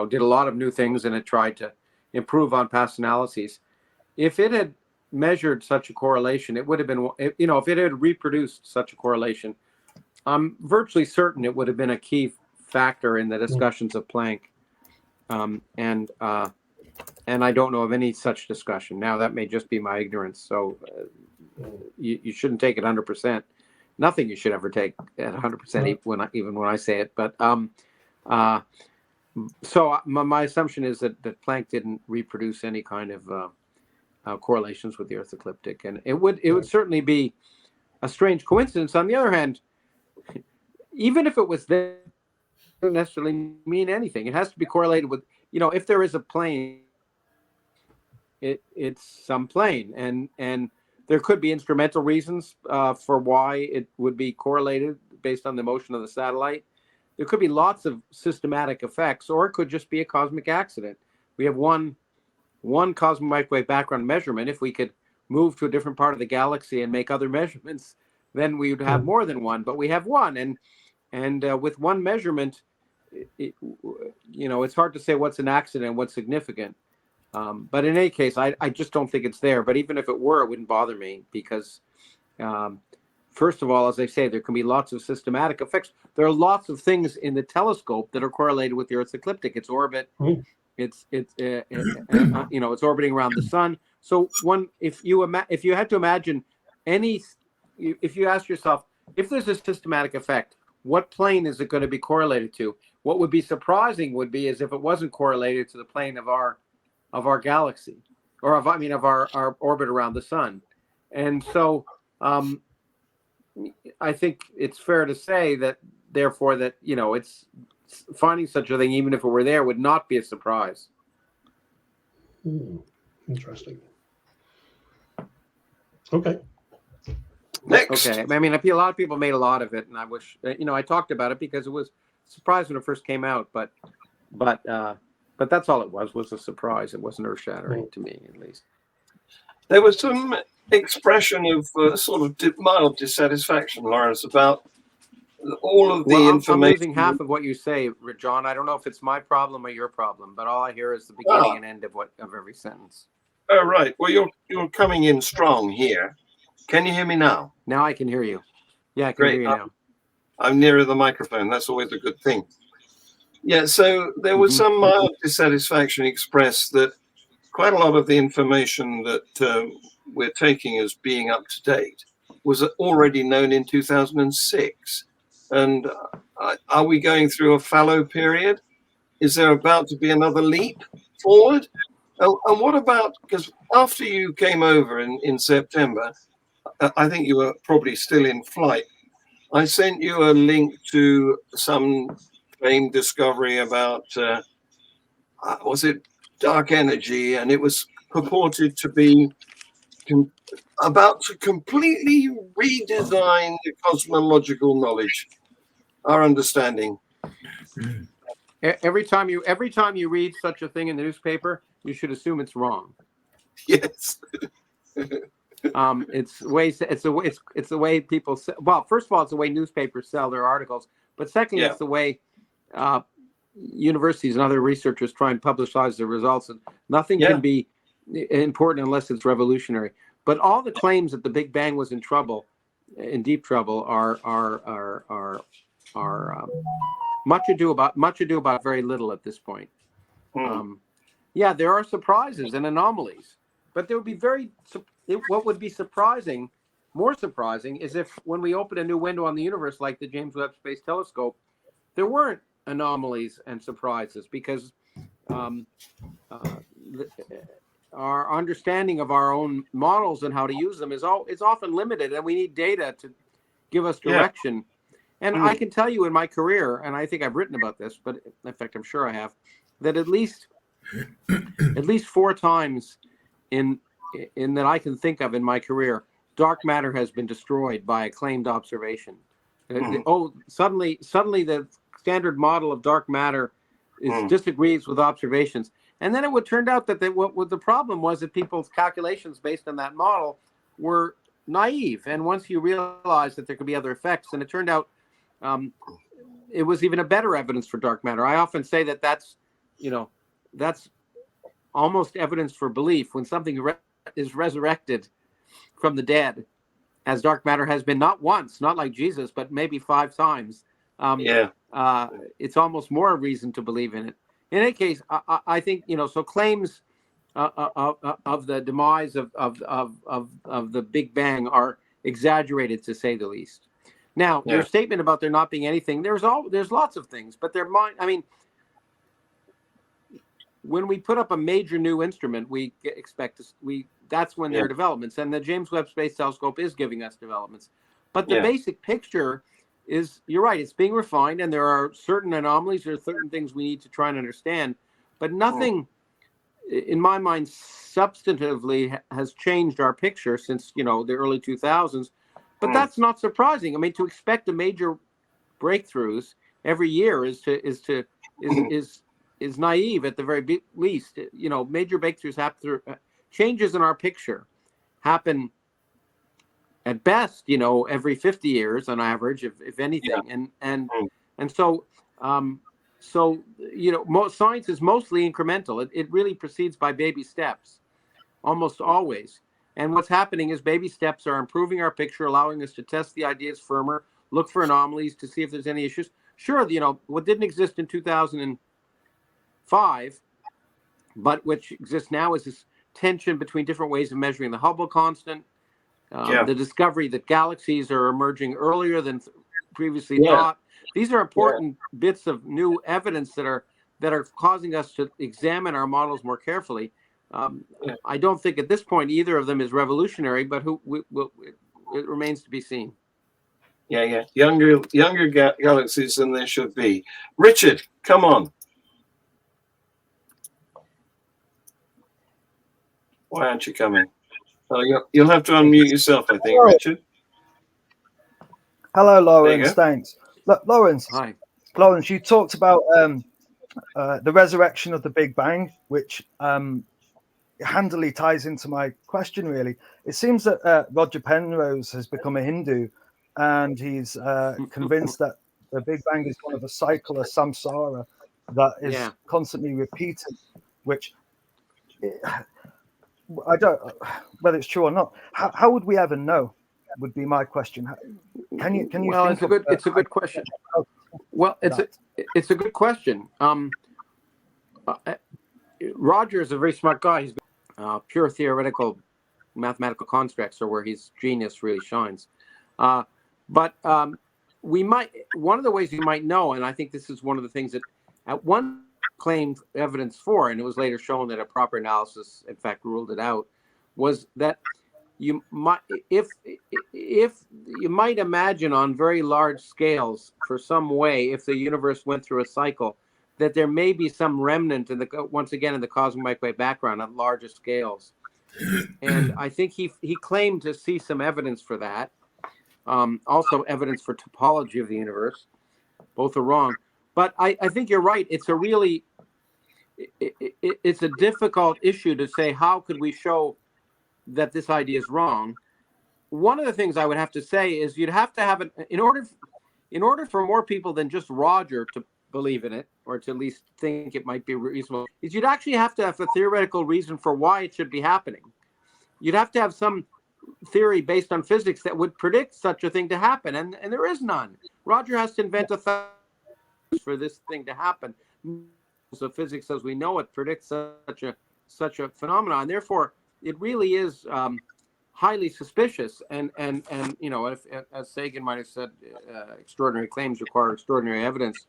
did a lot of new things, and it tried to improve on past analyses. If it had measured such a correlation, it would have been, if it had reproduced such a correlation, I'm virtually certain it would have been a key factor in the discussions of Planck. And I don't know of any such discussion. Now, that may just be my ignorance. So you shouldn't take it 100%. Nothing you should ever take at 100%, even when I say it. But so my assumption is that Planck didn't reproduce any kind of correlations with the Earth ecliptic, and it would certainly be a strange coincidence. On the other hand, even if it was there, it doesn't necessarily mean anything. It has to be correlated with, if there is a plane, it's some plane, and there could be instrumental reasons for why it would be correlated based on the motion of the satellite. There could be lots of systematic effects, or it could just be a cosmic accident. We have one cosmic microwave background measurement. If we could move to a different part of the galaxy and make other measurements, then we would have more than one. But we have one, and with one measurement, it's hard to say what's an accident and what's significant. But in any case, I just don't think it's there. But even if it were, it wouldn't bother me, because first of all, as I say, there can be lots of systematic effects. There are lots of things in the telescope that are correlated with the Earth's ecliptic. Its orbit, it's orbiting around the sun. So if you had to imagine if you ask yourself, if there's a systematic effect, what plane is it going to be correlated to? What would be surprising would be as if it wasn't correlated to the plane of our galaxy, or of our orbit around the sun. And so I think it's fair to say that, therefore, that it's finding such a thing, even if it were there, would not be a surprise. Interesting. Okay. Next. Okay. I mean, a lot of people made a lot of it, and I wish, I talked about it because it was a surprise when it first came out, but that's all it was a surprise. It wasn't earth-shattering to me, at least. There was some expression of sort of mild dissatisfaction, Lawrence, about all of the information. I'm losing half of what you say, John. I don't know if it's my problem or your problem, but all I hear is the beginning and end of every sentence. Oh, right. Well, you're coming in strong here. Can you hear me now? Now I can hear you. Yeah, I can hear you now. I'm nearer the microphone. That's always a good thing. Yeah, so there was some mild dissatisfaction expressed that quite a lot of the information that we're taking as being up to date was already known in 2006. And are we going through a fallow period? Is there about to be another leap forward? Oh, and what about, because after you came over in September, I think you were probably still in flight. I sent you a link to some famed discovery about, was it dark energy? And it was purported to be about to completely redesign the cosmological knowledge, our understanding. Every time you read such a thing in the newspaper, you should assume it's wrong. Yes. It's the way people sell. Well, first of all, it's the way newspapers sell their articles, but secondly, it's the way universities and other researchers try and publicize their results. And nothing can be important unless it's revolutionary. But all the claims that the Big Bang was in deep trouble, are much ado about very little at this point. There are surprises and anomalies, but there would be what would be more surprising, is if when we open a new window on the universe, like the James Webb Space Telescope, there weren't anomalies and surprises, because our understanding of our own models and how to use them is often limited, and we need data to give us direction. And I can tell you in my career, and I think I've written about this, but in fact, I'm sure I have, that at least 4 times in that I can think of in my career, dark matter has been destroyed by a claimed observation. Suddenly the standard model of dark matter disagrees with observations. And then it would turn out that what the problem was that people's calculations based on that model were naive. And once you realize that there could be other effects, and it turned out it was even a better evidence for dark matter. I often say that that's almost evidence for belief, when something is resurrected from the dead, as dark matter has been, not once, not like Jesus, but maybe 5 times. It's almost more reason to believe in it. In any case, I think, so claims of the demise of the Big Bang are exaggerated, to say the least. Now, your statement about there not being anything, there's lots of things, but when we put up a major new instrument, we expect that's when there are developments, and the James Webb Space Telescope is giving us developments. But the basic picture is, you're right, it's being refined, and there are certain anomalies, there are certain things we need to try and understand, but nothing, in my mind, substantively has changed our picture since the early 2000s. But that's not surprising. I mean, to expect a major breakthroughs every year is naive at the very least. Major breakthroughs happen. Changes in our picture happen at best, every 50 years on average, if anything. And so science is mostly incremental. It really proceeds by baby steps, almost always. And what's happening is baby steps are improving our picture, allowing us to test the ideas firmer, look for anomalies to see if there's any issues. Sure, what didn't exist in 2005, but which exists now, is this tension between different ways of measuring the Hubble constant, the discovery that galaxies are emerging earlier than previously thought. These are important bits of new evidence that are causing us to examine our models more carefully. I don't think at this point either of them is revolutionary, but it remains to be seen. Younger galaxies than there should be. Richard, come on. Why aren't you coming? You'll have to unmute yourself, I think, Richard. Hello, Lawrence. Thanks. Lawrence. Hi. Lawrence, you talked about the resurrection of the Big Bang, which handily ties into my question, really. It seems that Roger Penrose has become a Hindu, and he's convinced that the Big Bang is one of a cycle, a samsara, that is constantly repeated, which I don't, whether it's true or not. How would we ever know? Would be my question. Can you? Well, it's a good question. Well, it's a good question. Roger is a very smart guy. pure theoretical mathematical constructs are where his genius really shines. But one of the ways you might know, and I think this is one of the things that at one claimed evidence for, and it was later shown that a proper analysis, in fact, ruled it out, was that you might, if you might imagine on very large scales, for some way, if the universe went through a cycle, that there may be some remnant in the, once again, in the cosmic microwave background at larger scales. And I think he claimed to see some evidence for that. Also evidence for topology of the universe. Both are wrong. But I think you're right. It's a really, it's a difficult issue to say, how could we show that this idea is wrong? One of the things I would have to say is you'd have to have it, in order for more people than just Roger to believe in it, or to at least think it might be reasonable, is you'd actually have to have a theoretical reason for why it should be happening. You'd have to have some theory based on physics that would predict such a thing to happen, and there is none. Roger has to invent a for this thing to happen. So physics as we know it predicts such a phenomenon. Therefore, it really is highly suspicious. And you know, if, as Sagan might have said, extraordinary claims require extraordinary evidence.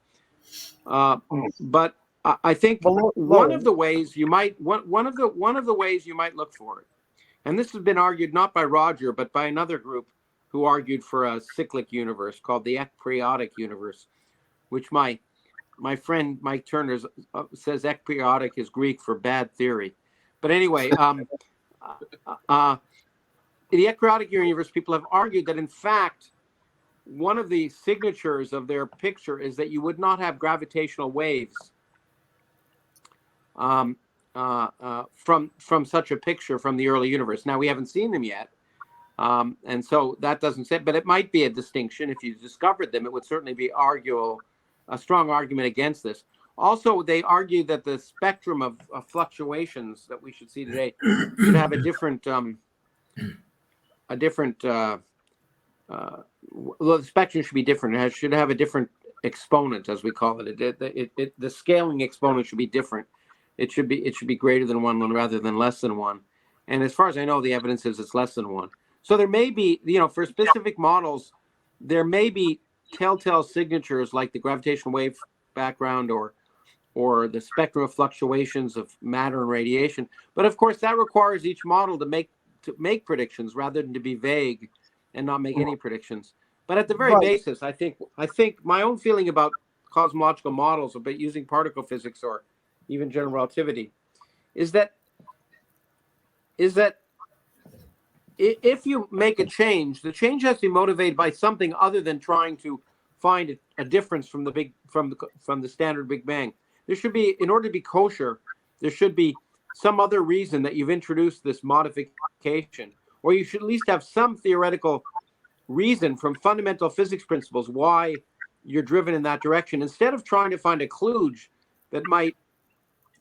But I think one of the ways you might one of the ways you might look for it, and this has been argued not by Roger but by another group who argued for a cyclic universe called the ekperiodic universe, which my friend Mike Turner says ekperiodic is Greek for bad theory. But anyway, the ekperiodic universe people have argued that in fact one of the signatures of their picture is that you would not have gravitational waves from such a picture from the early universe. Now we haven't seen them yet, and so that doesn't say. But it might be a distinction. If you discovered them, it would certainly be a strong argument against this. Also, they argue that the spectrum of fluctuations that we should see today should have a different well, the spectrum should be different. It should have a different exponent, as we call it. The scaling exponent should be different. It should be greater than 1 rather than less than 1. And as far as I know, the evidence is it's less than 1. So there may be, you know, for specific models, there may be telltale signatures like the gravitational wave background or the spectrum of fluctuations of matter and radiation. But of course, that requires each model to make predictions rather than to be vague and not make any predictions. But at the very basis, I think my own feeling about cosmological models, about using particle physics or even general relativity, is that if you make a change, the change has to be motivated by something other than trying to find a difference from the standard Big Bang. There should be, in order to be kosher, there should be some other reason that you've introduced this modification, or you should at least have some theoretical reason from fundamental physics principles why you're driven in that direction, instead of trying to find a kludge that might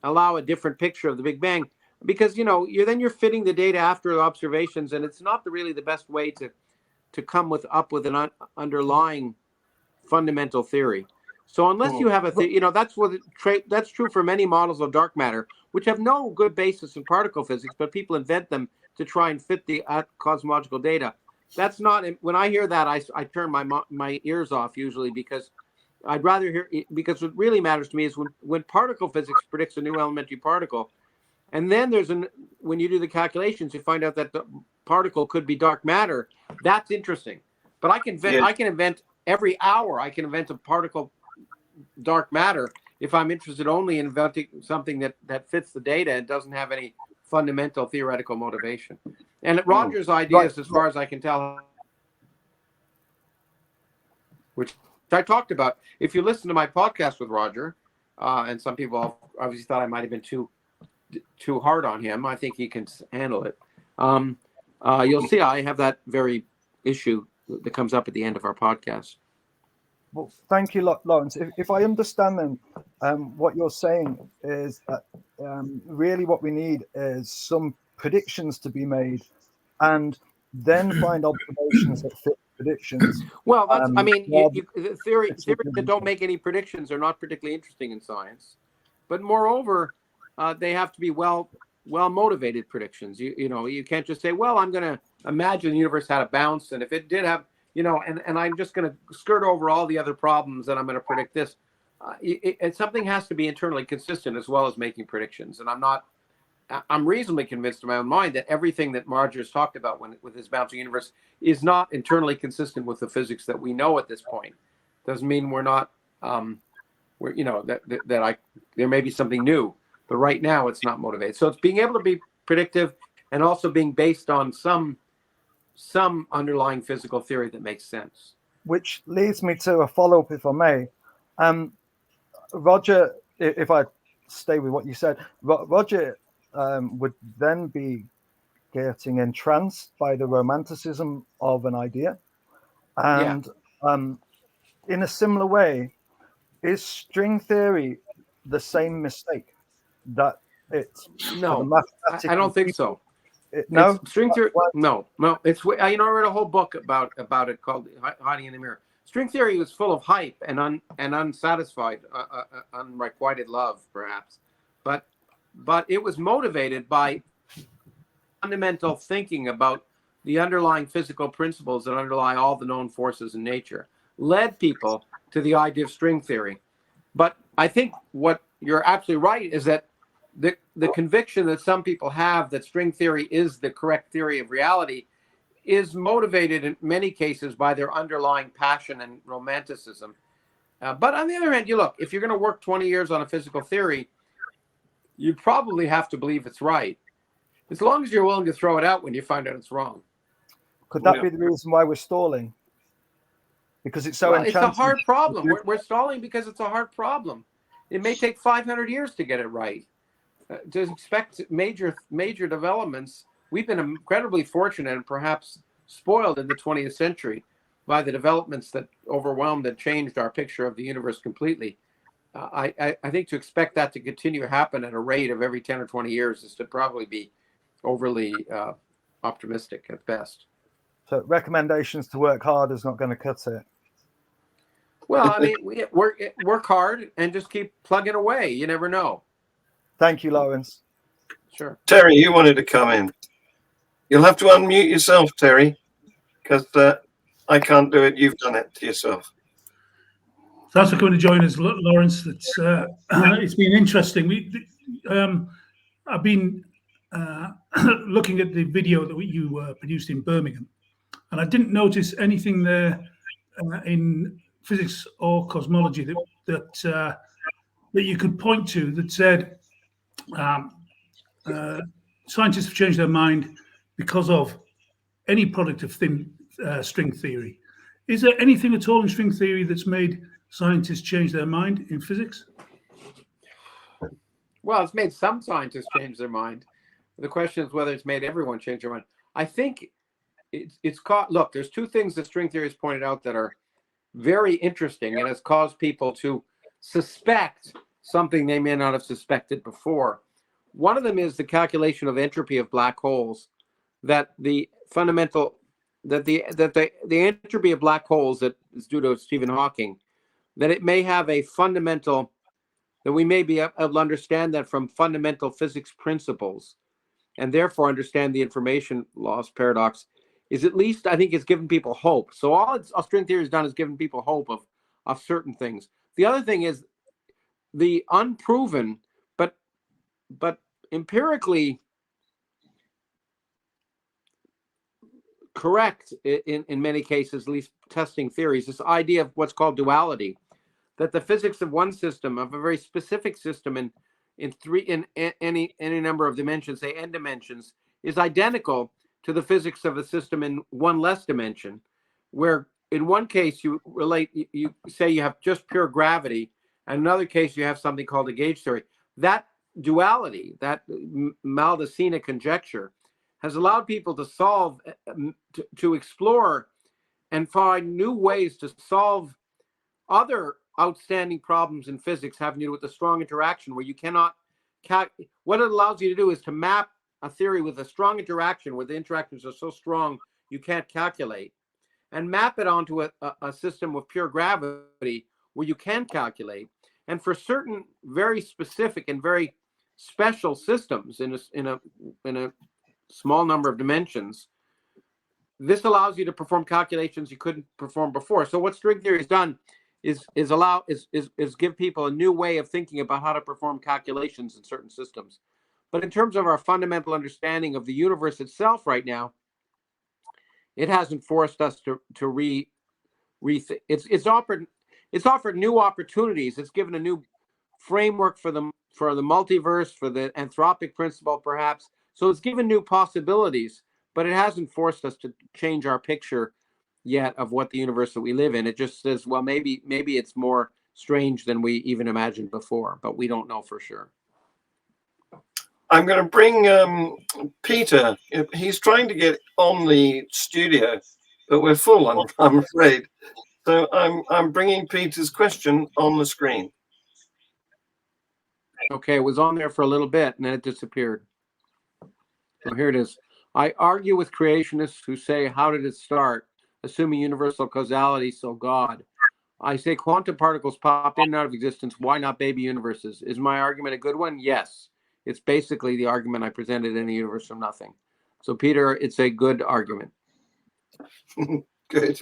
allow a different picture of the Big Bang. Because, you know, you're fitting the data after observations, and it's not really the best way to come up with an underlying fundamental theory. So unless you have you know, that's true for many models of dark matter, which have no good basis in particle physics, but people invent them to try and fit the cosmological data. That's not, when I hear that, I turn my ears off usually, because I'd rather hear, because what really matters to me is when particle physics predicts a new elementary particle, and then when you do the calculations, you find out that the particle could be dark matter. That's interesting. But I can invent every hour. I can invent a particle dark matter if I'm interested only in inventing something that fits the data and doesn't have any fundamental theoretical motivation. And Roger's ideas, as far as I can tell, which I talked about, if you listen to my podcast with Roger, and some people obviously thought I might have been too hard on him. I think he can handle it. You'll see I have that very issue that comes up at the end of our podcast. Well, thank you, Lawrence. If I understand then, what you're saying is that really what we need is some predictions to be made, and then find observations that fit predictions. Well, that's, I mean, the theories that don't make any predictions are not particularly interesting in science. But moreover, they have to be well well-motivated predictions. You know, you can't just say, well, I'm going to imagine the universe had a bounce, and if it did have, you know, and I'm just going to skirt over all the other problems and I'm going to predict this. Something has to be internally consistent as well as making predictions. And I'm reasonably convinced in my own mind that everything that Marger's talked about with his bouncing universe is not internally consistent with the physics that we know at this point. Doesn't mean we're not, you know, there may be something new, but right now it's not motivated. So it's being able to be predictive and also being based on some underlying physical theory that makes sense. Which leads me to a follow-up, if I may. Roger, if I stay with what you said, Roger would then be getting entranced by the romanticism of an idea. And in a similar way, is string theory the same mistake? That it's no, I don't think so. No, string theory. No. It's you know, I read a whole book about it called Hiding in the Mirror. String theory was full of hype and unsatisfied, unrequited love, perhaps, but it was motivated by fundamental thinking about the underlying physical principles that underlie all the known forces in nature, led people to the idea of string theory. But I think what you're absolutely right is that the conviction that some people have that string theory is the correct theory of reality is motivated in many cases by their underlying passion and romanticism. But on the other hand, you look, if you're going to work 20 years on a physical theory, you probably have to believe it's right, as long as you're willing to throw it out when you find out it's wrong. Could that be the reason why we're stalling? Because it's so enchanting. It's a hard problem. We're stalling because it's a hard problem. It may take 500 years to get it right. To expect major developments, we've been incredibly fortunate and perhaps spoiled in the 20th century by the developments that overwhelmed and changed our picture of the universe completely. I think to expect that to continue to happen at a rate of every 10 or 20 years is to probably be overly optimistic at best. So recommendations to work hard is not going to cut it. Well, I mean, work hard and just keep plugging away. You never know. Thank you, Lawrence. Sure. Terry, you wanted to come in. You'll have to unmute yourself, Terry, because I can't do it. You've done it to yourself. Thanks for coming to join us, Lawrence. It's been interesting. I've been looking at the video that you produced in Birmingham, and I didn't notice anything there in physics or cosmology that you could point to that said scientists have changed their mind because of any product of string theory. Is there anything at all in string theory that's made scientists change their mind in physics? Well, it's made some scientists change their mind. The question is whether it's made everyone change their mind. I think it's caught. Look, there's two things that string theory has pointed out that are very interesting and has caused people to suspect something they may not have suspected before. One of them is the calculation of entropy of black holes, that the entropy of black holes that is due to Stephen Hawking, that it may have a fundamental, that we may be able to understand that from fundamental physics principles, and therefore understand the information loss paradox, is at least, I think, it's given people hope. So all string theory has done is given people hope of certain things. The other thing is the unproven, but empirically correct in many cases, at least testing theories, this idea of what's called duality, that the physics of one system, of a very specific system in any number of dimensions, say n dimensions, is identical to the physics of a system in one less dimension, where in one case you say you have just pure gravity, and in another case you have something called a gauge theory. That duality, that Maldacena conjecture, has allowed people to solve, to explore and find new ways to solve other outstanding problems in physics having to do with the strong interaction, where you cannot what it allows you to do is to map a theory with a strong interaction where the interactions are so strong you can't calculate, and map it onto a system of pure gravity where you can calculate. And for certain very specific and very special systems in a small number of dimensions, this allows you to perform calculations you couldn't perform before. So what string theory has done is give people a new way of thinking about how to perform calculations in certain systems. But in terms of our fundamental understanding of the universe itself right now, it hasn't forced us to rethink. It's offered new opportunities. It's given a new framework for the multiverse, for the anthropic principle, perhaps. So it's given new possibilities, but it hasn't forced us to change our picture yet of what the universe that we live in. It just says, well, maybe it's more strange than we even imagined before, but we don't know for sure. I'm going to bring Peter. He's trying to get on the studio, but we're full, I'm afraid. So I'm bringing Peter's question on the screen. Okay, it was on there for a little bit and then it disappeared. So here it is. I argue with creationists who say, how did it start? Assuming universal causality, so God. I say quantum particles popped in and out of existence. Why not baby universes? Is my argument a good one? Yes. It's basically the argument I presented in the universe from nothing. So, Peter, it's a good argument. Good.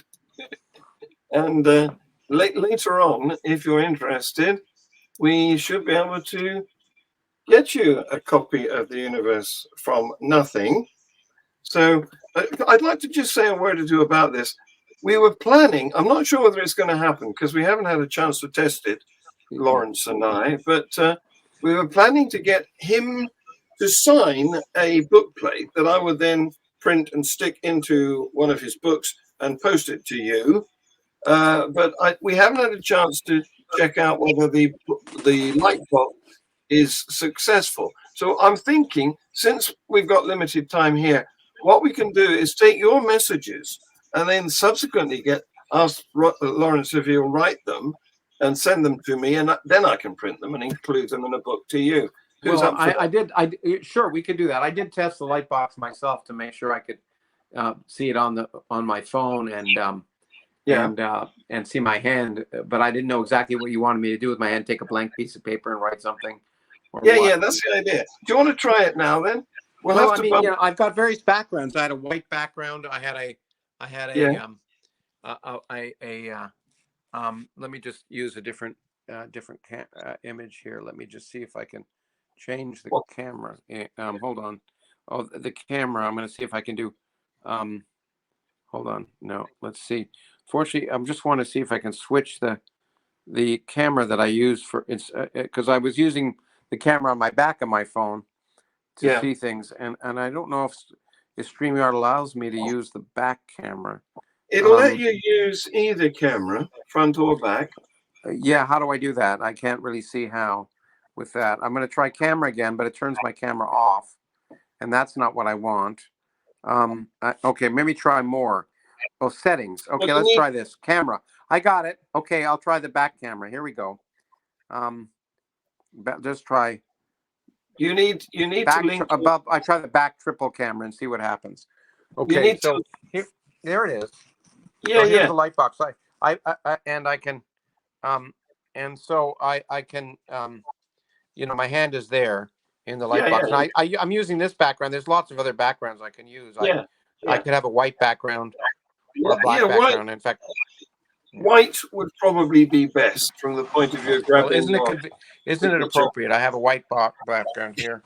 And later on, if you're interested, we should be able to get you a copy of the universe from nothing. So I'd like to just say a word or two about this. We were planning, I'm not sure whether it's going to happen because we haven't had a chance to test it, Lawrence and I, but we were planning to get him to sign a book plate that I would then print and stick into one of his books and post it to you. But we haven't had a chance to check out whether the light bulb is successful. So I'm thinking, since we've got limited time here, what we can do is take your messages and then subsequently ask Lawrence if he'll write them and send them to me, and then I can print them and include them in a book to you. Well, sure, we could do that. I did test the light box myself to make sure I could see it on my phone and see my hand, but I didn't know exactly what you wanted me to do with my hand. Take a blank piece of paper and write something. Yeah, that's the idea. Do you want to try it now then? I've got various backgrounds. I had a white background. I had let me just use a different image here. Let me just see if I can change the camera. Hold on. Oh, the camera. I'm going to see if I can do. Hold on. No, let's see. Fortunately, I just want to see if I can switch the camera that I use for it's because I was using the camera on my back of my phone to see things, and I don't know if StreamYard allows me to use the back camera. It'll let you use either camera, front or back. Yeah, how do I do that? I can't really see how with that. I'm going to try camera again, but it turns my camera off, and that's not what I want. Okay, maybe try more. Oh, settings. Okay, let's try this. Camera. I got it. Okay, I'll try the back camera. Here we go. Just try. You need to link above. I try the back triple camera and see what happens. Okay, so there it is. Yeah, so here's the light box. I can, and so I can, my hand is there in the light box. And I'm using this background. There's lots of other backgrounds I can use. I could have a white background or a black background. In fact, white would probably be best from the point of view of grabbing. Well, isn't it appropriate? I have a white background here.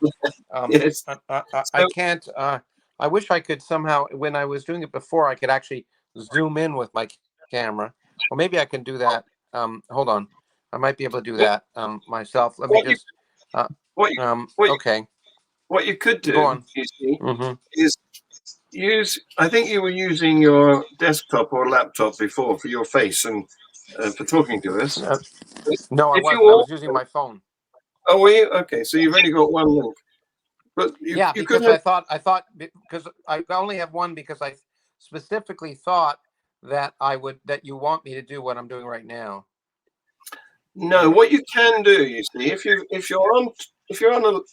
Yes. I can't. I wish I could somehow. When I was doing it before, I could actually zoom in with my camera. Well, maybe I can do that. Hold on. I might be able to do that myself. Let me just. Okay. What you could do, you see, is use. I think you were using your desktop or laptop before for your face and for talking to us. No, I wasn't. I was using my phone. Oh, were you? Okay, so you've only got one link. But because I thought because I only have one because I specifically thought that you want me to do what I'm doing right now. No, what you can do, you see, if you're on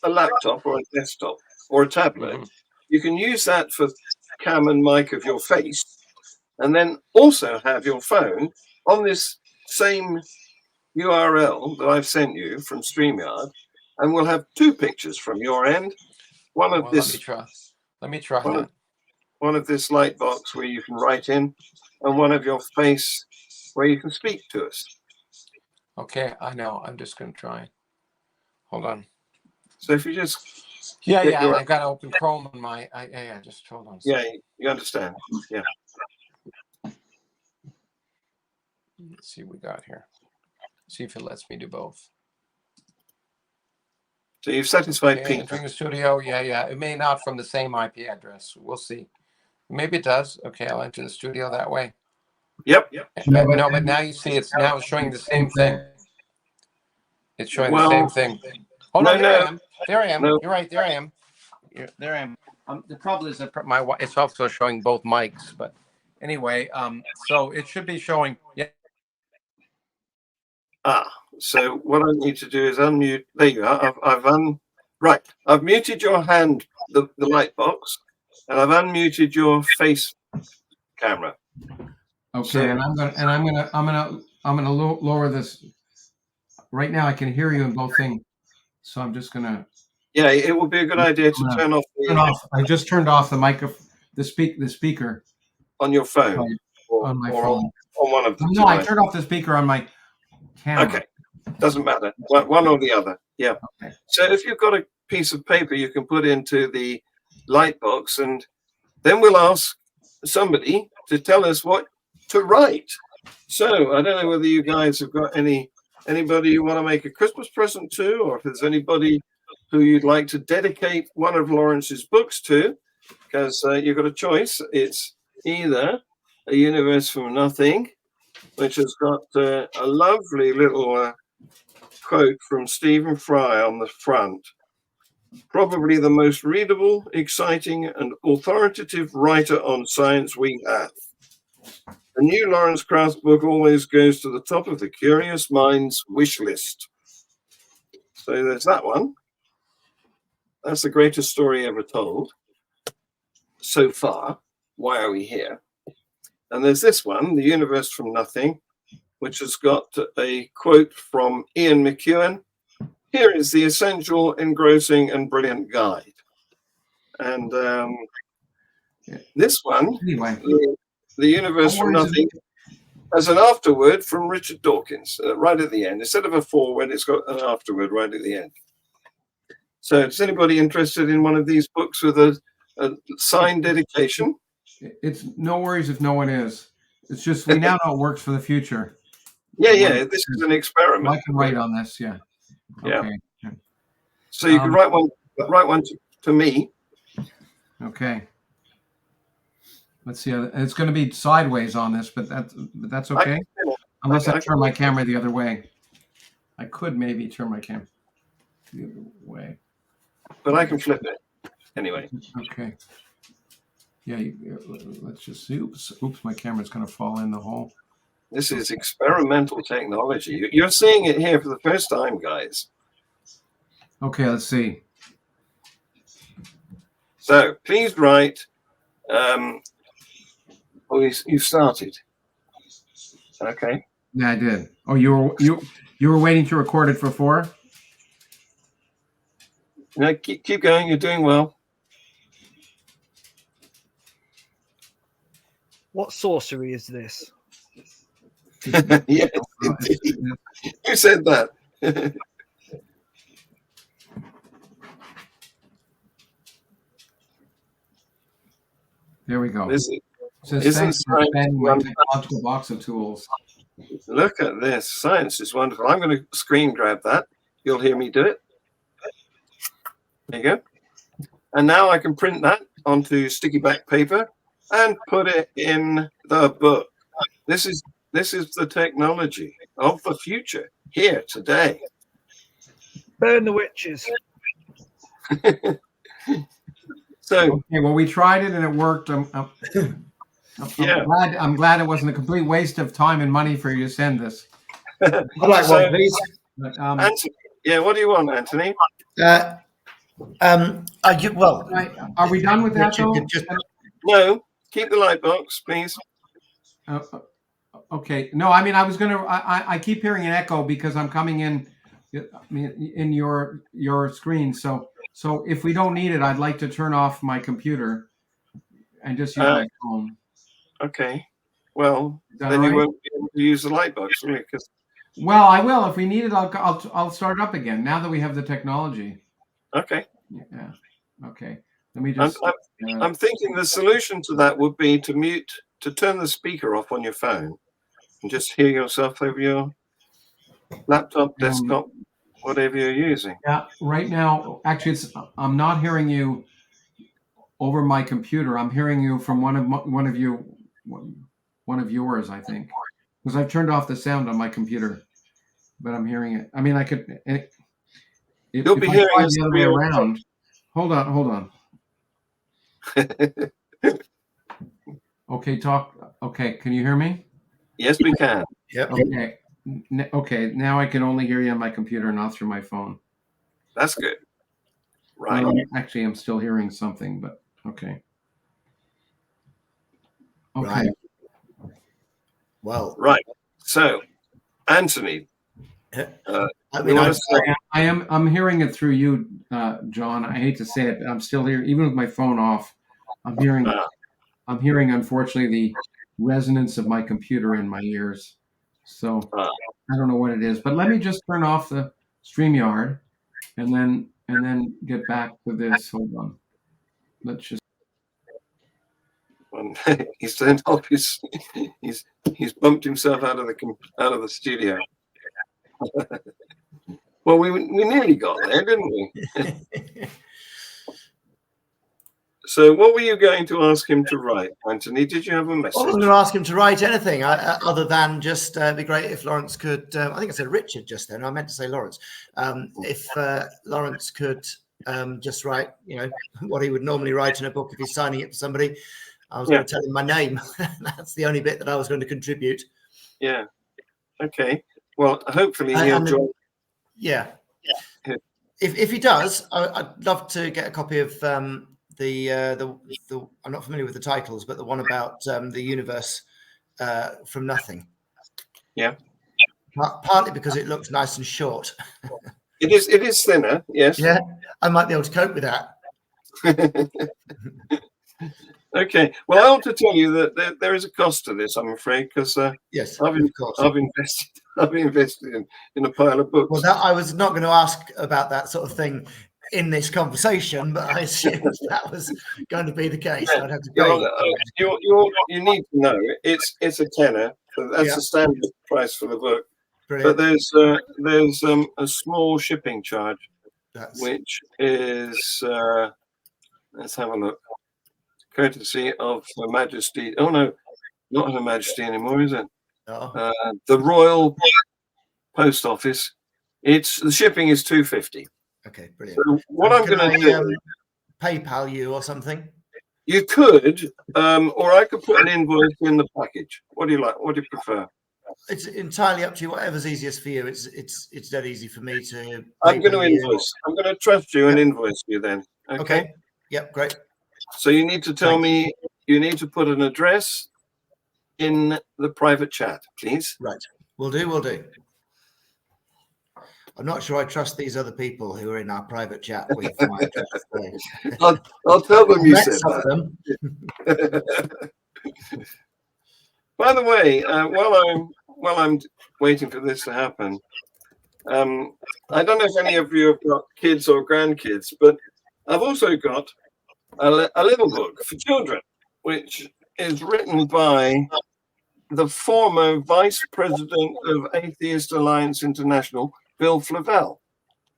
a laptop or a desktop or a tablet, you can use that for cam and mic of your face, and then also have your phone on this same URL that I've sent you from StreamYard. and we'll have two pictures from your end. One of Well, this, let me try one that. one of this light box where you can write in, and one of your face where you can speak to us. Okay, I know. I'm just going to try. Hold on. So if you just Yeah, get yeah. your, I got to open Chrome on my. Yeah. Just hold on. A yeah, second. you understand. Yeah. Let's see what we got here. See if it lets me do both. So you've satisfied Okay, Peter. entering the studio. Yeah, yeah. It may not from the same IP address. We'll see. Maybe it does. Okay, I'll enter the studio that way. Yep. No, but now you see it's now showing the same thing. It's showing the same Well, thing. Oh no, no, there I no, am. There I am. no. You're right. There I am. There I am. The trouble is that it's also showing both mics, but anyway, so it should be showing. Yeah. So what I need to do is unmute. There you are. Right. I've muted your hand, the light box, and I've unmuted your face camera. Okay, So- and I'm gonna lower this. Right now, I can hear you in both things, so I'm just gonna Yeah, it would be a good idea to turn off turn off. I just turned off the the speaker on your phone on my or phone. on one of the No, I devices. turned off the speaker on my camera. Okay, doesn't matter. One or the other. Yeah. Okay. So if you've got a piece of paper, you can put into the light box, and then we'll ask somebody to tell us what to write. So I don't know whether you guys have got anybody you want to make a Christmas present to, or if there's anybody who you'd like to dedicate one of Lawrence's books to, because you've got a choice. It's either A Universe from Nothing, which has got a lovely little quote from Stephen Fry on the front. Probably the most readable, exciting, and authoritative writer on science we have. The new Lawrence Krauss book always goes to the top of the curious mind's wish list. So there's that one. That's the greatest story ever told. So far, why are we here? And there's this one, The Universe from Nothing, which has got a quote from Ian McEwan. Here is the essential, engrossing, and brilliant guide. And this one, Anyway, The Universe from Nothing, has an afterword from Richard Dawkins right at the end. Instead of a foreword, it's got an afterword right at the end. So is anybody interested in one of these books with a signed dedication? it's no worries if no one is. It's just we now know it works for the future. Yeah, this is an experiment. I can write on this, yeah. Yeah. Okay. So you can write one to me. Okay. Let's see. It's going to be sideways on this, but that's okay. Unless I turn my camera the other way. I could maybe turn my camera the other way. But I can flip it anyway. Okay. Yeah, let's just see. Oops, my camera's going to fall in the hole. This is experimental technology. You're seeing it here for the first time, guys. Okay, let's see. So please write. You started. Okay. Yeah, I did. Oh, you were waiting to record it for 4? No, keep going. You're doing well. What sorcery is this? Yes, indeed. Who said that? There we go. This Says, isn't thanks for science expanding my wonderful? technological box of tools. Look at this. Science is wonderful. I'm going to screen grab that. You'll hear me do it. There you go. And now I can print that onto sticky back paper and put it in the book. This is the technology of the future here today. Burn the witches. So Okay, well, we tried it and it worked. Yeah. I'm glad it wasn't a complete waste of time and money for you to send this. I'd like So- one, please. But, Anthony, yeah, what do you want, Anthony? are we done with that, Richard, though? could just- No, keep the light box, please. Okay. No, I mean, I was going to, I keep hearing an echo because I'm coming in in your screen. So if we don't need it, I'd like to turn off my computer and just use my phone. Okay. Well, that then all you right? won't be able to use the light box, will you? 'Cause- Well, I will. If we need it, I'll start up again now that we have the technology. okay. Yeah. Okay. Let me I'm, just. I'm, I'm thinking the solution to that would be to turn the speaker off on your phone and just hear yourself over your laptop, desktop, whatever you're using. Yeah. Right now, actually, I'm not hearing you over my computer. I'm hearing you from one of yours, I think, because I've turned off the sound on my computer, but I'm hearing it. I mean, I could. You'll If be I hearing tried us the other way real- around. Hold on. Okay, talk. Okay, can you hear me? Yes, we can. Yep. Okay. Okay, now I can only hear you on my computer, not through my phone. That's good. Right. Well, actually, I'm still hearing something, but okay. Okay. Right. Well, Right. So, Anthony, I you mean, want I, to say? I'm hearing it through you, John. I hate to say it, but I'm still here, even with my phone off. I'm hearing, unfortunately, the resonance of my computer in my ears. So I don't know what it is, but let me just turn off the StreamYard and then get back to this. Hold on. Let's just. He's turned off his. He's bumped himself out of the studio. Well, we nearly got there, didn't we? So, what were you going to ask him to write, Anthony? Did you have a message? I wasn't going to ask him to write anything other than just it'd be great if Lawrence could. I think I said Richard just then. I meant to say Lawrence. If Lawrence could just write, what he would normally write in a book if he's signing it for somebody. I was going to tell him my name. That's the only bit that I was going to contribute. Yeah. Okay. Well, hopefully he'll join. Yeah. If he does, I'd love to get a copy of the I'm not familiar with the titles, but the one about the universe from nothing. Yeah. Partly because it looks nice and short. It is thinner. Yes. Yeah, I might be able to cope with that. Okay. Well, I want to tell you that there is a cost to this, I'm afraid, because yes, I've invested in a pile of books. Well, I was not going to ask about that sort of thing in this conversation, but I assumed that was going to be the case. Yeah. I'd have to pay. You need to know it's a tenner. That's the standard price for the book. Brilliant. But there's a small shipping charge, which is let's have a look. Courtesy of Her Majesty. Oh no, not Her Majesty anymore, is it? Oh. The Royal Post Office. The shipping is $2.50. Okay, brilliant. So what I'm going to do, PayPal you or something. You could, or I could put an invoice in the package. What do you like? What do you prefer? It's entirely up to you. Whatever's easiest for you. It's dead easy for me to. I'm going to invoice. I'm going to trust you and invoice you then. Okay. Yep. Great. So you need to tell me. You need to put an address in the private chat, please. Right. We'll do. I'm not sure I trust these other people who are in our private chat with my address. I'll tell them you said that. By the way, while I'm waiting for this to happen, I don't know if any of you have got kids or grandkids, but I've also got a little book for children, which is written by the former vice president of Atheist Alliance International, Bill Flavell,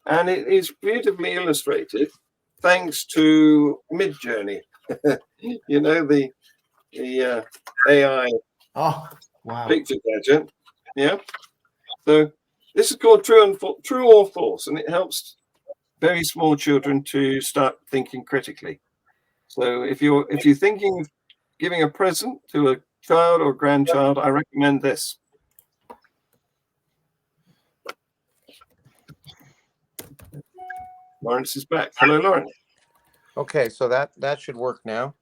and it is beautifully illustrated thanks to Midjourney. The AI picture gadget. Yeah. So this is called True or False, and it helps very small children to start thinking critically. So if you're thinking of giving a present to a child or grandchild, I recommend this. Lawrence is back. Hello, Lawrence. Okay, so that should work now.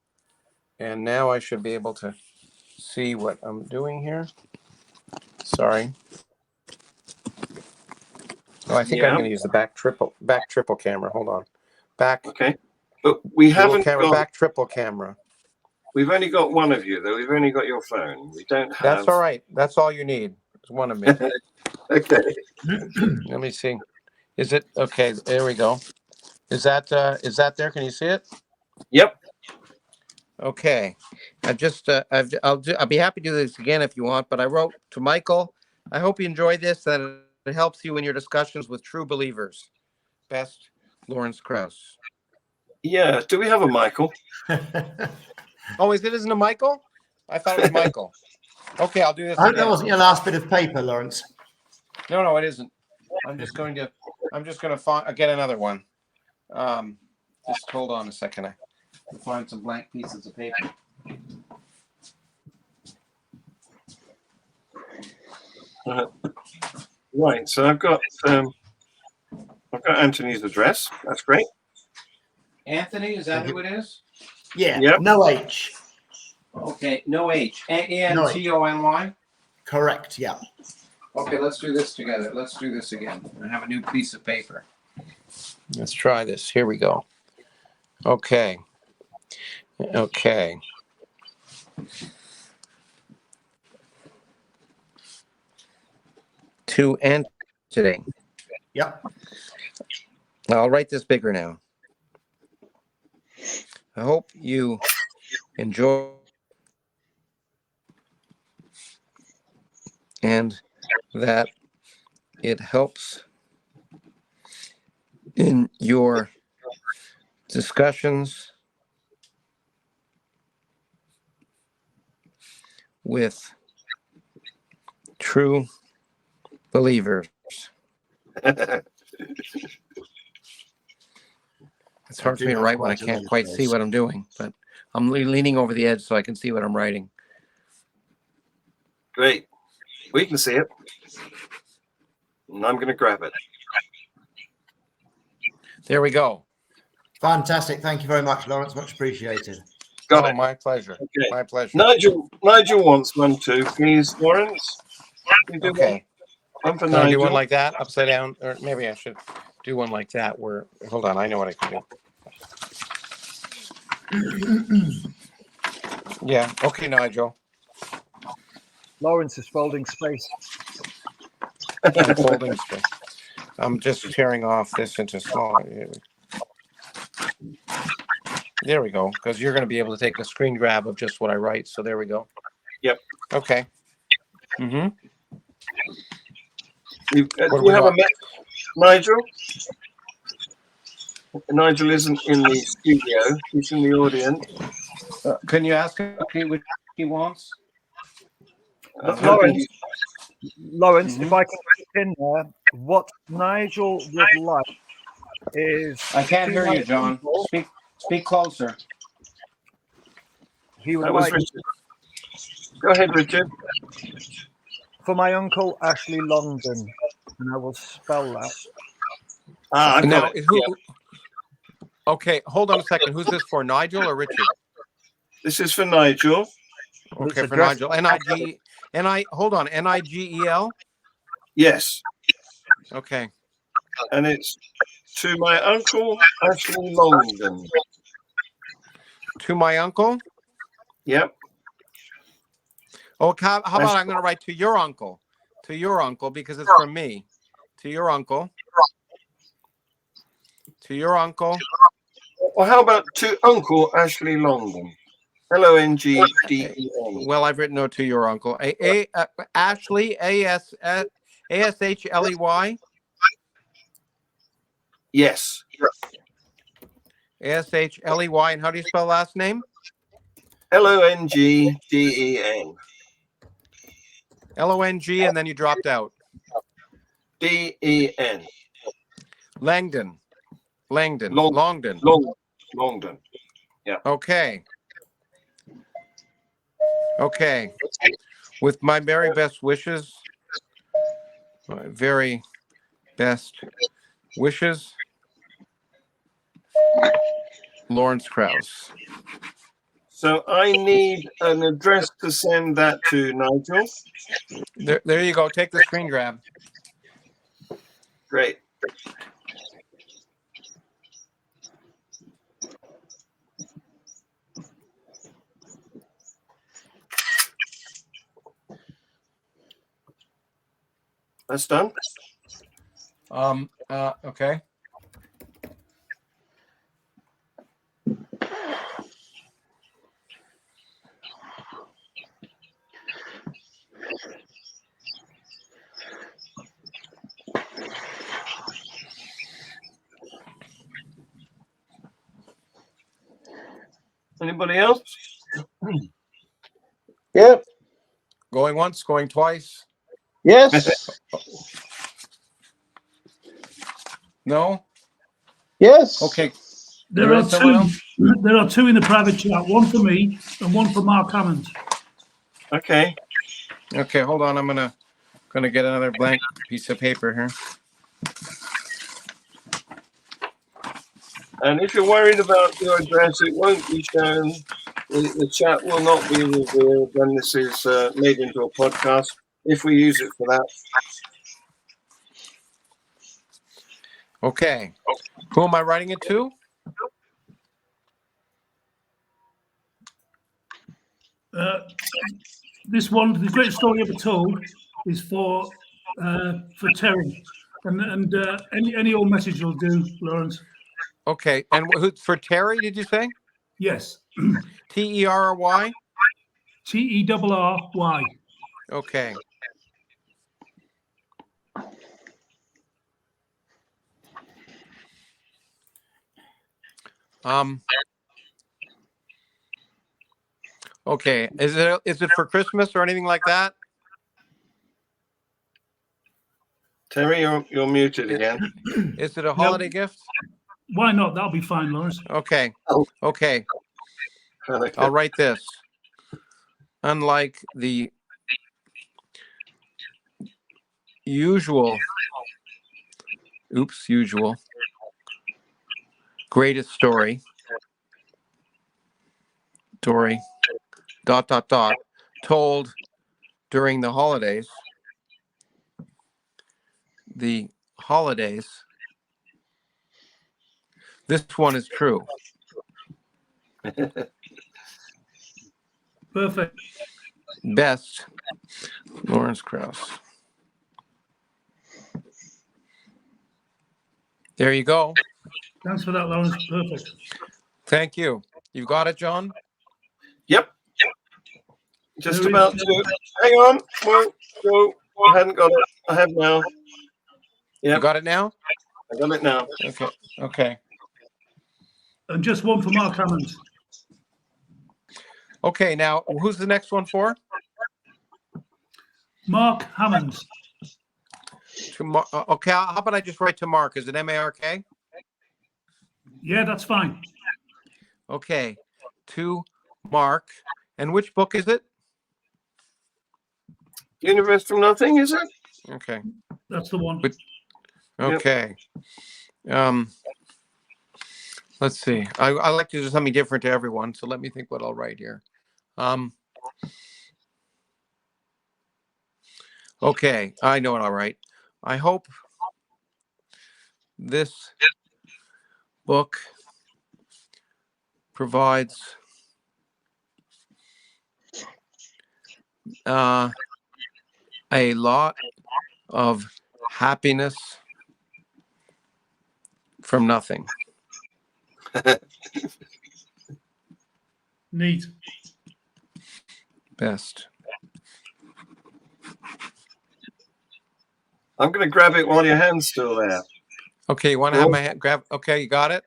And now I should be able to see what I'm doing here. Sorry. Oh, I think I'm Yeah. going to use the back triple camera. Hold on. Back Okay. But we dual haven't camera, got. back triple camera. We've only got one of you, though. We've only got your phone. We don't have. That's all right. That's all you need. Is one of me. Okay. Let me see. Is it okay? There we go. Is that there? Can you see it? Yep. Okay. I'll be happy to do this again if you want. But I wrote to Michael. I hope you enjoyed this. That it helps you in your discussions with true believers. Best, Lawrence Krauss. Yeah. Do we have a Michael? Oh, isn't it Michael? I thought it was Michael. Okay, I'll do this I hope that again. wasn't your last bit of paper, Lawrence. No, it isn't. I'm just going to get another one. Just hold on a second. I can find some blank pieces of paper. Right. So I've got Anthony's address. That's great. Anthony, is that who it is? Yeah. Yep. No H. Okay, no H. Antony. Correct. Yeah. Okay, let's do this together. Let's do this again. I have a new piece of paper. Let's try this. Here we go. Okay. To Anthony. Yep. I'll write this bigger now. I hope you enjoy and that it helps in your discussions with true believers. It's hard for me to write when I can't quite see what I'm doing, but I'm leaning over the edge so I can see what I'm writing. Great. We can see it. And I'm going to grab it. There we go. Fantastic. Thank you very much, Lawrence. Much appreciated. Got it. My pleasure. Okay. My pleasure. Nigel wants one too, please, Lawrence. Can you do Okay. one for Can I do one Nigel? like that, upside down? Or maybe I should do one like that where, hold on, I know what I can do. Yeah. Okay, Nigel. Lawrence is folding space. I'm folding space. I'm just tearing off this into small. There we go. Because you're going to be able to take a screen grab of just what I write. So there we go. Yep. Okay. Mm-hmm. Do you have a message, Nigel? Nigel isn't in the studio. He's in the audience. Can you ask him what he wants? Lawrence, if I can put in there, what Nigel would like is... I can't hear you, John. Speak closer. He would That was like... Richard. Go ahead, Richard. For my uncle, Ashley Longdon, and I will spell that. I got it. Okay, hold on a second. Who's this for, Nigel or Richard? This is for Nigel. Okay, for Nigel. Hold on, Nigel? Yes. Okay. And it's to my uncle, Ashley Longdon. To my uncle? Yep. Oh, how about I'm going to write to your uncle? To your uncle, because it's from me. To your uncle. To your uncle. Well, how about to Uncle Ashley Longdon? Longden. Well, I've written no to your uncle. Ashley, Ashley. Yes. Ashley. And how do you spell last name? Longden. Long, and then you dropped out. Den. Langdon. Longdon. Yeah. Okay. With my very best wishes, Lawrence Krauss. So I need an address to send that to, Nigel. There you go. Take the screen grab. Great. That's done. Okay. Anybody else? Yep. Going once, going twice. Yes. No. Yes. Okay. There are someone two. else? There are two in the private chat. One for me and one for Mark Hammond. Okay. Okay. Hold on. I'm gonna get another blank piece of paper here. And if you're worried about your address, it won't be shown. The chat will not be revealed when this is made into a podcast, if we use it for that. Okay. Who am I writing it to? This one, the greatest story ever told, is for Terry, and any old message will do, Lawrence. Okay. And who for Terry? Did you say Yes, Terry? Terry. Okay. Okay. Is it for Christmas or anything like that? Terry, you're muted again. Is it a holiday gift? Why not? That'll be fine, Lawrence. Okay. Oh. Okay. I'll write this. Unlike the usual greatest story, told during the holidays, this one is true. Perfect. Best, Lawrence Krauss. There you go. Thanks for that, Lawrence. Perfect. Thank you. You got it, John? Yep. Just about to. Hang on. Won't go. I hadn't got it. I have now. You got it now? I got it now. Okay. Okay. And just one for Mark Hammond. Okay. Now, who's the next one for? Mark Hammond. Okay. How about I just write to Mark? Is it M-A-R-K? Yeah, that's fine. Okay. To Mark. And which book is it? Universe from Nothing, is it? Okay. That's the one. Okay. Let's see. I like to do something different to everyone, so let me think what I'll write here. Okay, I know what I'll write. I hope this book provides a lot of happiness from nothing. Neat. Best. I'm going to grab it while your hand's still there. Okay, you want to have my hand grab? Okay, you got it?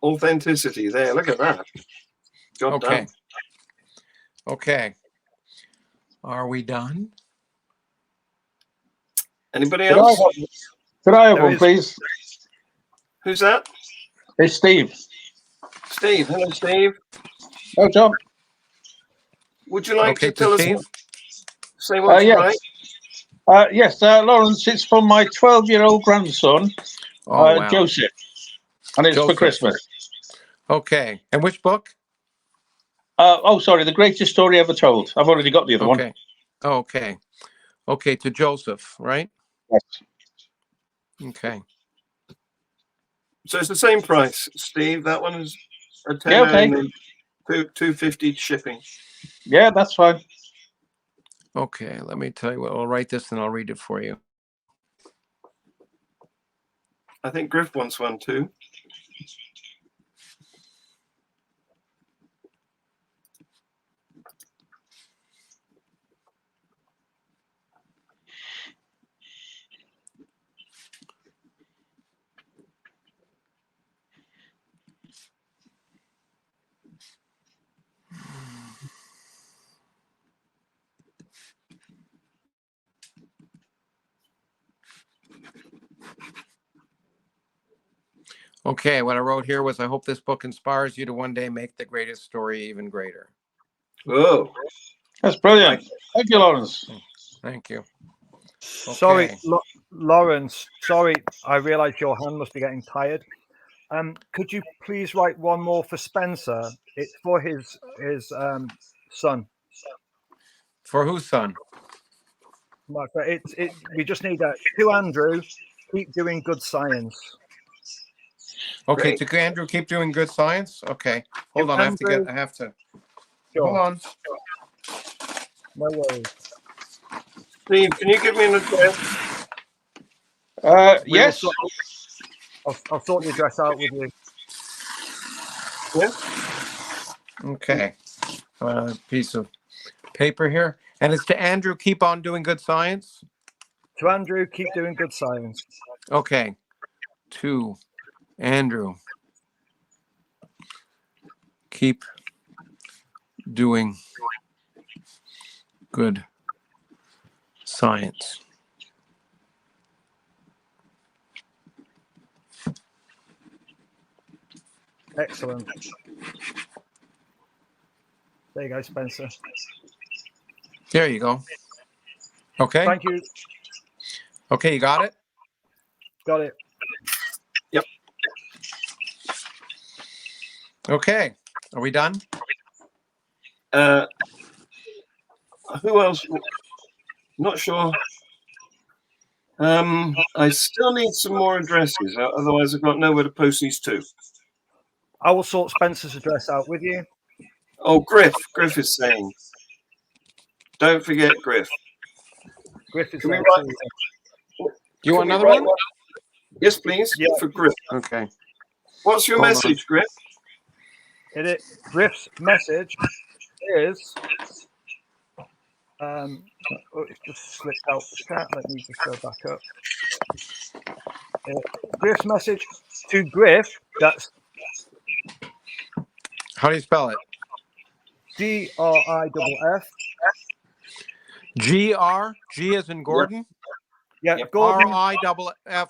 Authenticity there. Look at that. Job done. Okay. Are we done? Anybody else? Could I have one, please? Who's that? It's Steve. Steve. Hello, Steve. Oh, John. Would you like to Okay, tell us Steve? what? Say what you Yes. like. Yes, Lawrence, it's from my 12-year-old grandson, Wow. Joseph, and it's for Christmas. Okay. And which book? Sorry, The Greatest Story Ever Told. I've already got the other one. Okay. Okay. Okay, to Joseph, right? Yes. Okay. So it's the same price, Steve. That one is a tenner Yeah, okay. and then $2.50 shipping. Yeah, that's fine. Okay. Let me tell you what. I'll write this and I'll read it for you. I think Griff wants one too. Okay. What I wrote here was, I hope this book inspires you to one day make the greatest story even greater. Oh, That's brilliant. Thank you, Lawrence. Thank you. Sorry, Okay. Lawrence. Sorry, I realise your hand must be getting tired. Could you please write one more for Spencer? It's for his son. For whose son? We just need to Andrew. Keep doing good science. Okay. great. To Andrew, keep doing good science. Okay. Hold To on. I Andrew, have to. sure. Hold on. No worries. Steve, can you give me an address? We will Yes. I'll sort the address out with you. Yeah. Okay. Piece of paper here. And it's to Andrew, keep on doing good science. To Andrew, keep doing good science. Okay. To Andrew, keep doing good science. Excellent. There you go, Spencer. There you go. Okay. Thank you. Okay, you got it? Got it. Yep. Okay. Are we done? Who else? Not sure. I still need some more addresses. Otherwise, I've got nowhere to post these to. I will sort Spencer's address out with you. Oh, Griff. Griff is saying. Don't forget Griff. Griff is Can we there write? too. You want Can we another write one? Yes, please. Yeah. For Griff. Okay. What's your Hold on. message, Griff? Griff's message is it's just slipped out the chat. Let me just go back up. Griff's message to Griff, that's How do you spell it? GRIFF. G-R, G as in Gordon? Yeah, Yep. Gordon. R-I-F-F.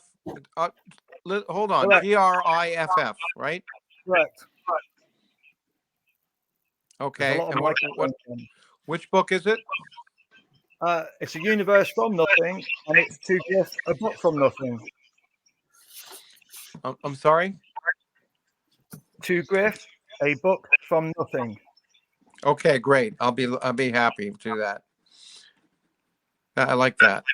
Hold on. Correct. G-R-I-F-F, right? Correct. Okay. There's a lot And of which book is it? it's a universe from nothing, and it's to Griff, a book from nothing. I'm sorry? To Griff, a book from nothing. Okay, great. I'll be happy to do that. I like that.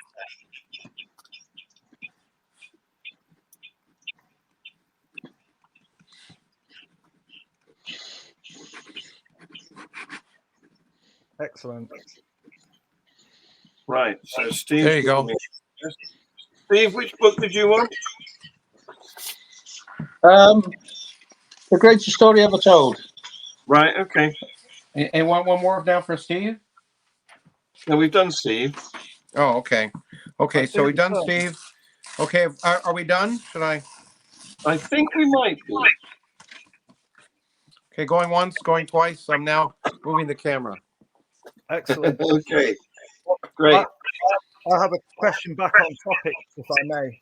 Excellent. Right. So Steve. There you go. Steve, which book did you want? The greatest story ever told. Right. Okay. And want one more now for Steve? Now we've done Steve. Oh, okay. Okay, so we've done Steve. Okay, are we done? Should I? I think we might be. Okay, going once, going twice. I'm now moving the camera. Excellent. Okay. Great. I have a question back on topic, if I may.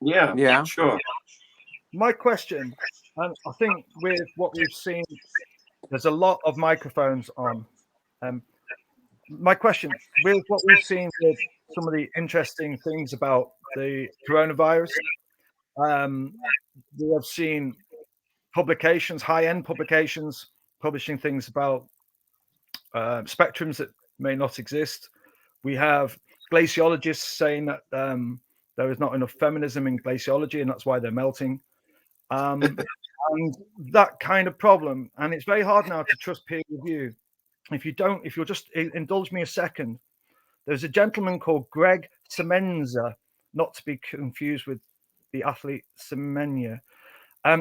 Yeah. Sure. My question, and I think with what we've seen, there's a lot of microphones on. My question, with what we've seen with some of the interesting things about the coronavirus, we have seen publications, high-end publications, publishing things about spectrums that may not exist. We have glaciologists saying that There is not enough feminism in glaciology, and that's why they're melting. And that kind of problem. And it's very hard now to trust peer review. If you'll just indulge me a second. There's a gentleman called Greg Semenza, not to be confused with the athlete Semenya.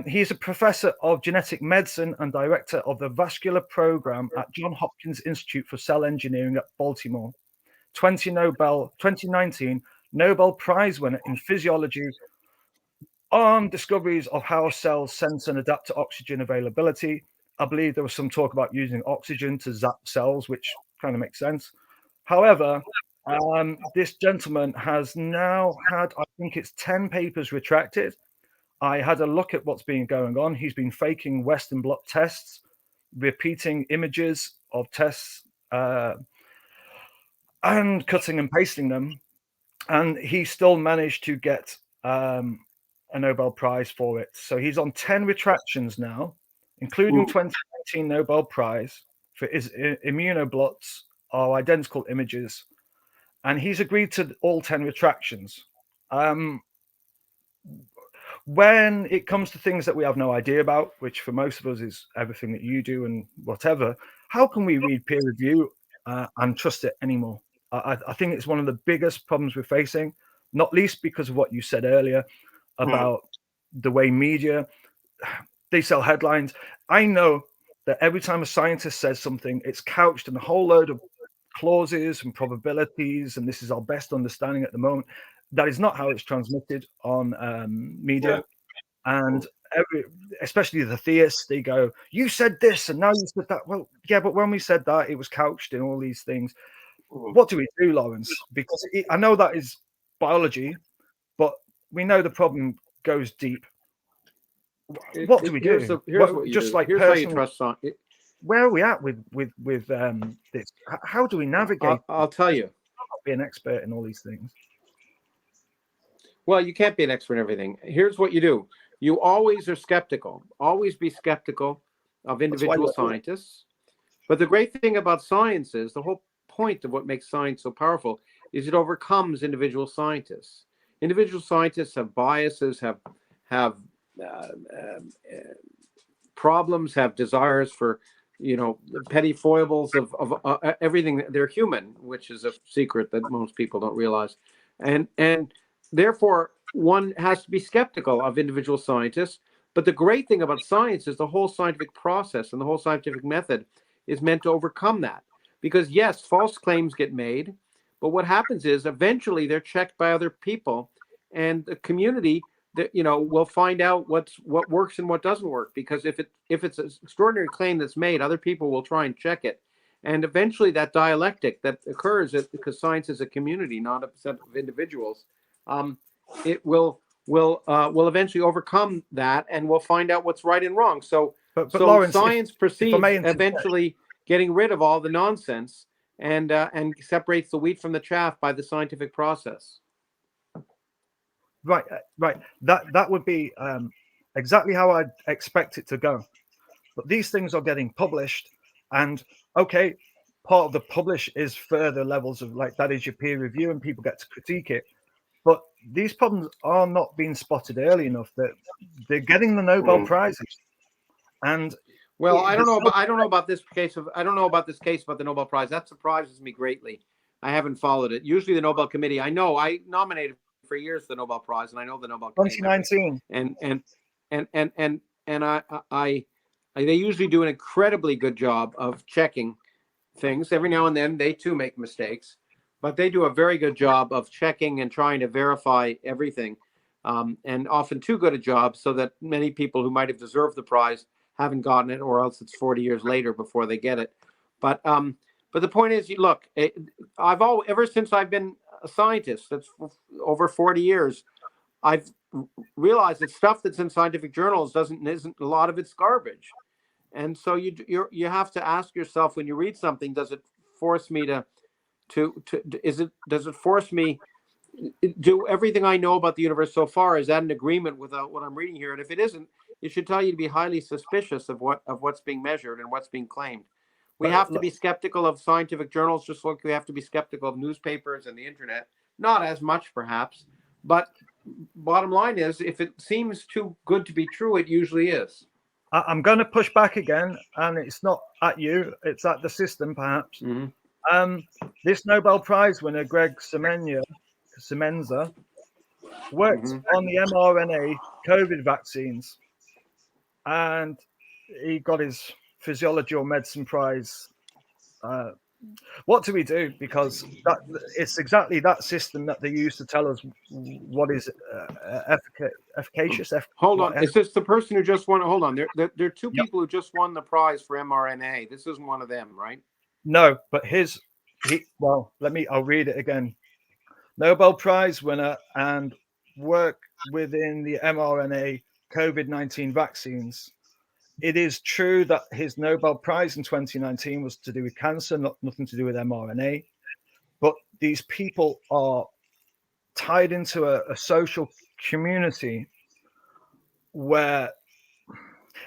He's a professor of genetic medicine and director of the vascular program at Johns Hopkins Institute for Cell Engineering at Baltimore. 2019 Nobel Prize winner in physiology on discoveries of how cells sense and adapt to oxygen availability. I believe there was some talk about using oxygen to zap cells, which kind of makes sense. However, this gentleman has now had, I think it's 10 papers retracted. I had a look at what's been going on. He's been faking Western blot tests, repeating images of tests, and cutting and pasting them. And he still managed to get a Nobel Prize for it. So he's on 10 retractions now, including 2019 Nobel Prize for his immunoblots are identical images. And he's agreed to all 10 retractions. When it comes to things that we have no idea about, which for most of us is everything that you do and whatever, how can we read peer review and trust it anymore? I think it's one of the biggest problems we're facing, not least because of what you said earlier about the way media, they sell headlines. I know that every time a scientist says something, it's couched in a whole load of clauses and probabilities, and this is our best understanding at the moment. That is not how it's transmitted on media. And especially the theists, they go, you said this and now you said that. Well, yeah, but when we said that, it was couched in all these things. What do we do, Lawrence? Because I know that is biology, but we know the problem goes deep. What do we do? Here's what you just do. like Here's how you trust science. Where are we at with this? How do we navigate? I'll tell you. Not be an expert in all these things. Well, you can't be an expert in everything. Here's what you do. You always are skeptical. Always be skeptical of individual scientists. But the great thing about science is, the whole point of what makes science so powerful is it overcomes individual scientists. Individual scientists have biases, have problems, have desires for, petty foibles of everything. They're human, which is a secret that most people don't realize. And therefore, one has to be skeptical of individual scientists. But the great thing about science is the whole scientific process and the whole scientific method is meant to overcome that. Because yes, false claims get made, but what happens is eventually they're checked by other people, and the community that will find out what works and what doesn't work. Because if it's an extraordinary claim that's made, other people will try and check it, and eventually that dialectic that occurs, because science is a community, not a set of individuals, it will eventually overcome that, and we'll find out what's right and wrong. So Lawrence, science proceeds eventually getting rid of all the nonsense and separates the wheat from the chaff by the scientific process. Right. That would be exactly how I'd expect it to go. But these things are getting published, and okay, part of the publish is further levels of that is your peer review, and people get to critique it. But these problems are not being spotted early enough that they're getting the Nobel Prizes. And well, I don't know about this case about the Nobel Prize. That surprises me greatly. I haven't followed it. Usually the Nobel Committee, I know I nominated for years the Nobel Prize, and I know the Nobel Committee. 2019. And they usually do an incredibly good job of checking things. Every now and then they too make mistakes, but they do a very good job of checking and trying to verify everything, and often too good a job so that many people who might have deserved the prize haven't gotten it, or else it's 40 years later before they get it. But the point is, look, ever since I've been a scientist, that's over 40 years, I've realized that stuff that's in scientific journals isn't a lot of it's garbage. And so you have to ask yourself, when you read something, does it force me does it force me do everything I know about the universe so far? Is that an agreement with what I'm reading here? And if it isn't, it should tell you to be highly suspicious of what's being measured and what's being claimed. We have to be skeptical of scientific journals, just like we have to be skeptical of newspapers and the internet. Not as much, perhaps, But bottom line is, if it seems too good to be true, it usually is. I'm going to push back again, and it's not at you; it's at the system, perhaps. This Nobel Prize winner, Greg Semenza, worked on the mRNA COVID vaccines, and he got his physiology or medicine prize. What do we do? Because it's exactly that system that they use to tell us what is efficacious. Hold on, is this the person who just won? Hold on, there are two people who just won the prize for mRNA. This isn't one of them, right? No, but well, I'll read it again. Nobel Prize winner and work within the mRNA COVID-19 vaccines. It is true that his Nobel Prize in 2019 was to do with cancer, nothing to do with mRNA. But these people are tied into a social community where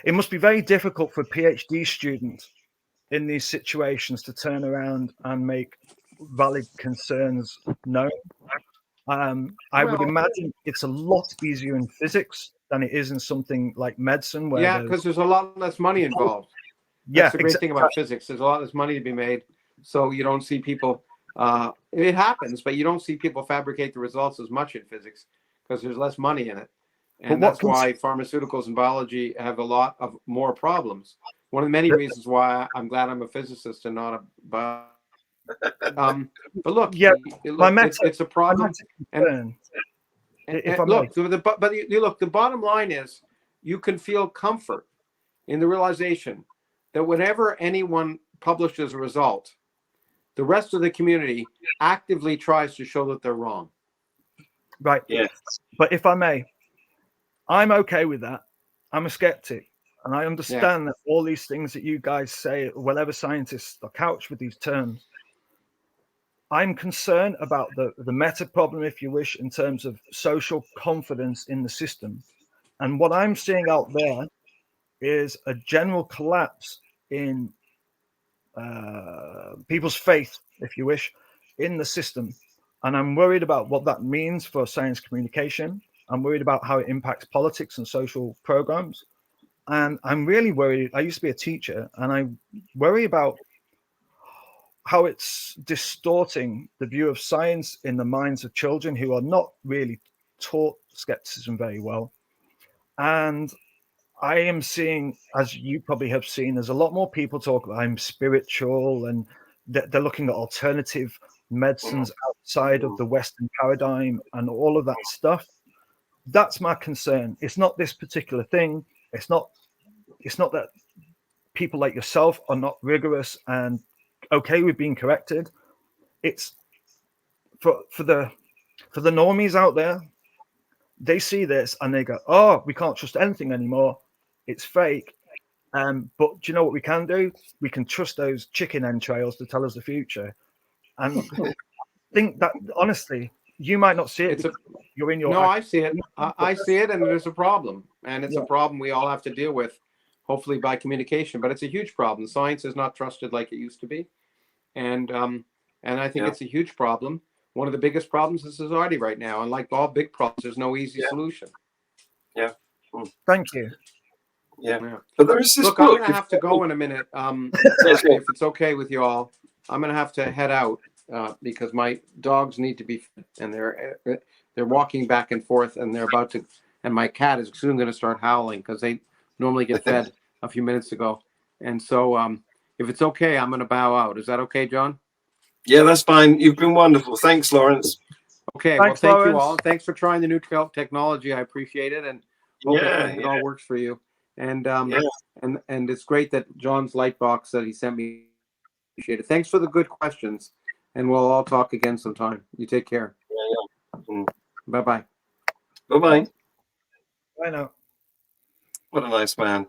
it must be very difficult for a PhD student in these situations to turn around and make valid concerns known. I would imagine it's a lot easier in physics than it is in something like medicine. Where because there's a lot less money involved. That's the great thing about physics. There's a lot less money to be made, so you don't see people. It happens, but you don't see people fabricate the results as much in physics because there's less money in it, and that's why pharmaceuticals and biology have a lot of more problems. One of the many reasons why I'm glad I'm a physicist and not a but look, it's a problem. The bottom line is you can feel comfort in the realization that whenever anyone publishes a result, the rest of the community actively tries to show that they're wrong. Right. Yes. But if I may, I'm okay with that. I'm a skeptic. And I understand that all these things that you guys say, whatever scientists are couched with these terms, I'm concerned about the meta problem, if you wish, in terms of social confidence in the system. And what I'm seeing out there is a general collapse in people's faith, if you wish, in the system. And I'm worried about what that means for science communication. I'm worried about how it impacts politics and social programs. And I'm really worried. I used to be a teacher, and I worry about how it's distorting the view of science in the minds of children who are not really taught skepticism very well. And I am seeing, as you probably have seen, there's a lot more people talk about I'm spiritual, and they're looking at alternative medicines outside of the Western paradigm and all of that stuff. That's my concern. It's not this particular thing. It's not that people like yourself are not rigorous and okay with being corrected. It's for the normies out there. They see this and they go, "Oh, we can't trust anything anymore. It's fake." But do you know what we can do? We can trust those chicken entrails to tell us the future. And think that honestly, you might not see it. You're in your. No, I see it. I see it, and there's a problem, and it's a problem we all have to deal with, hopefully by communication. But it's a huge problem. Science is not trusted like it used to be, and I think it's a huge problem. One of the biggest problems in society right now, and like all big problems, there's no easy solution. Yeah. Thank you. Yeah. But there is this Look, book. I'm going to have to go in a minute. If it's okay with you all, I'm going to have to head out because my dogs need to be fed, and they're walking back and forth, and they're about to. And my cat is soon going to start howling because they normally get fed a few minutes ago. And so, if it's okay, I'm going to bow out. Is that okay, John? Yeah, that's fine. You've been wonderful. Thanks, Lawrence. Okay. Thanks, Thank Lawrence. you all. Thanks for trying the new technology. I appreciate it, and hope it all works for you. And and it's great that John's light box that he sent me. Appreciate it. Thanks for the good questions, and we'll all talk again sometime. You take care. Bye bye. Bye bye. I know. What a nice man.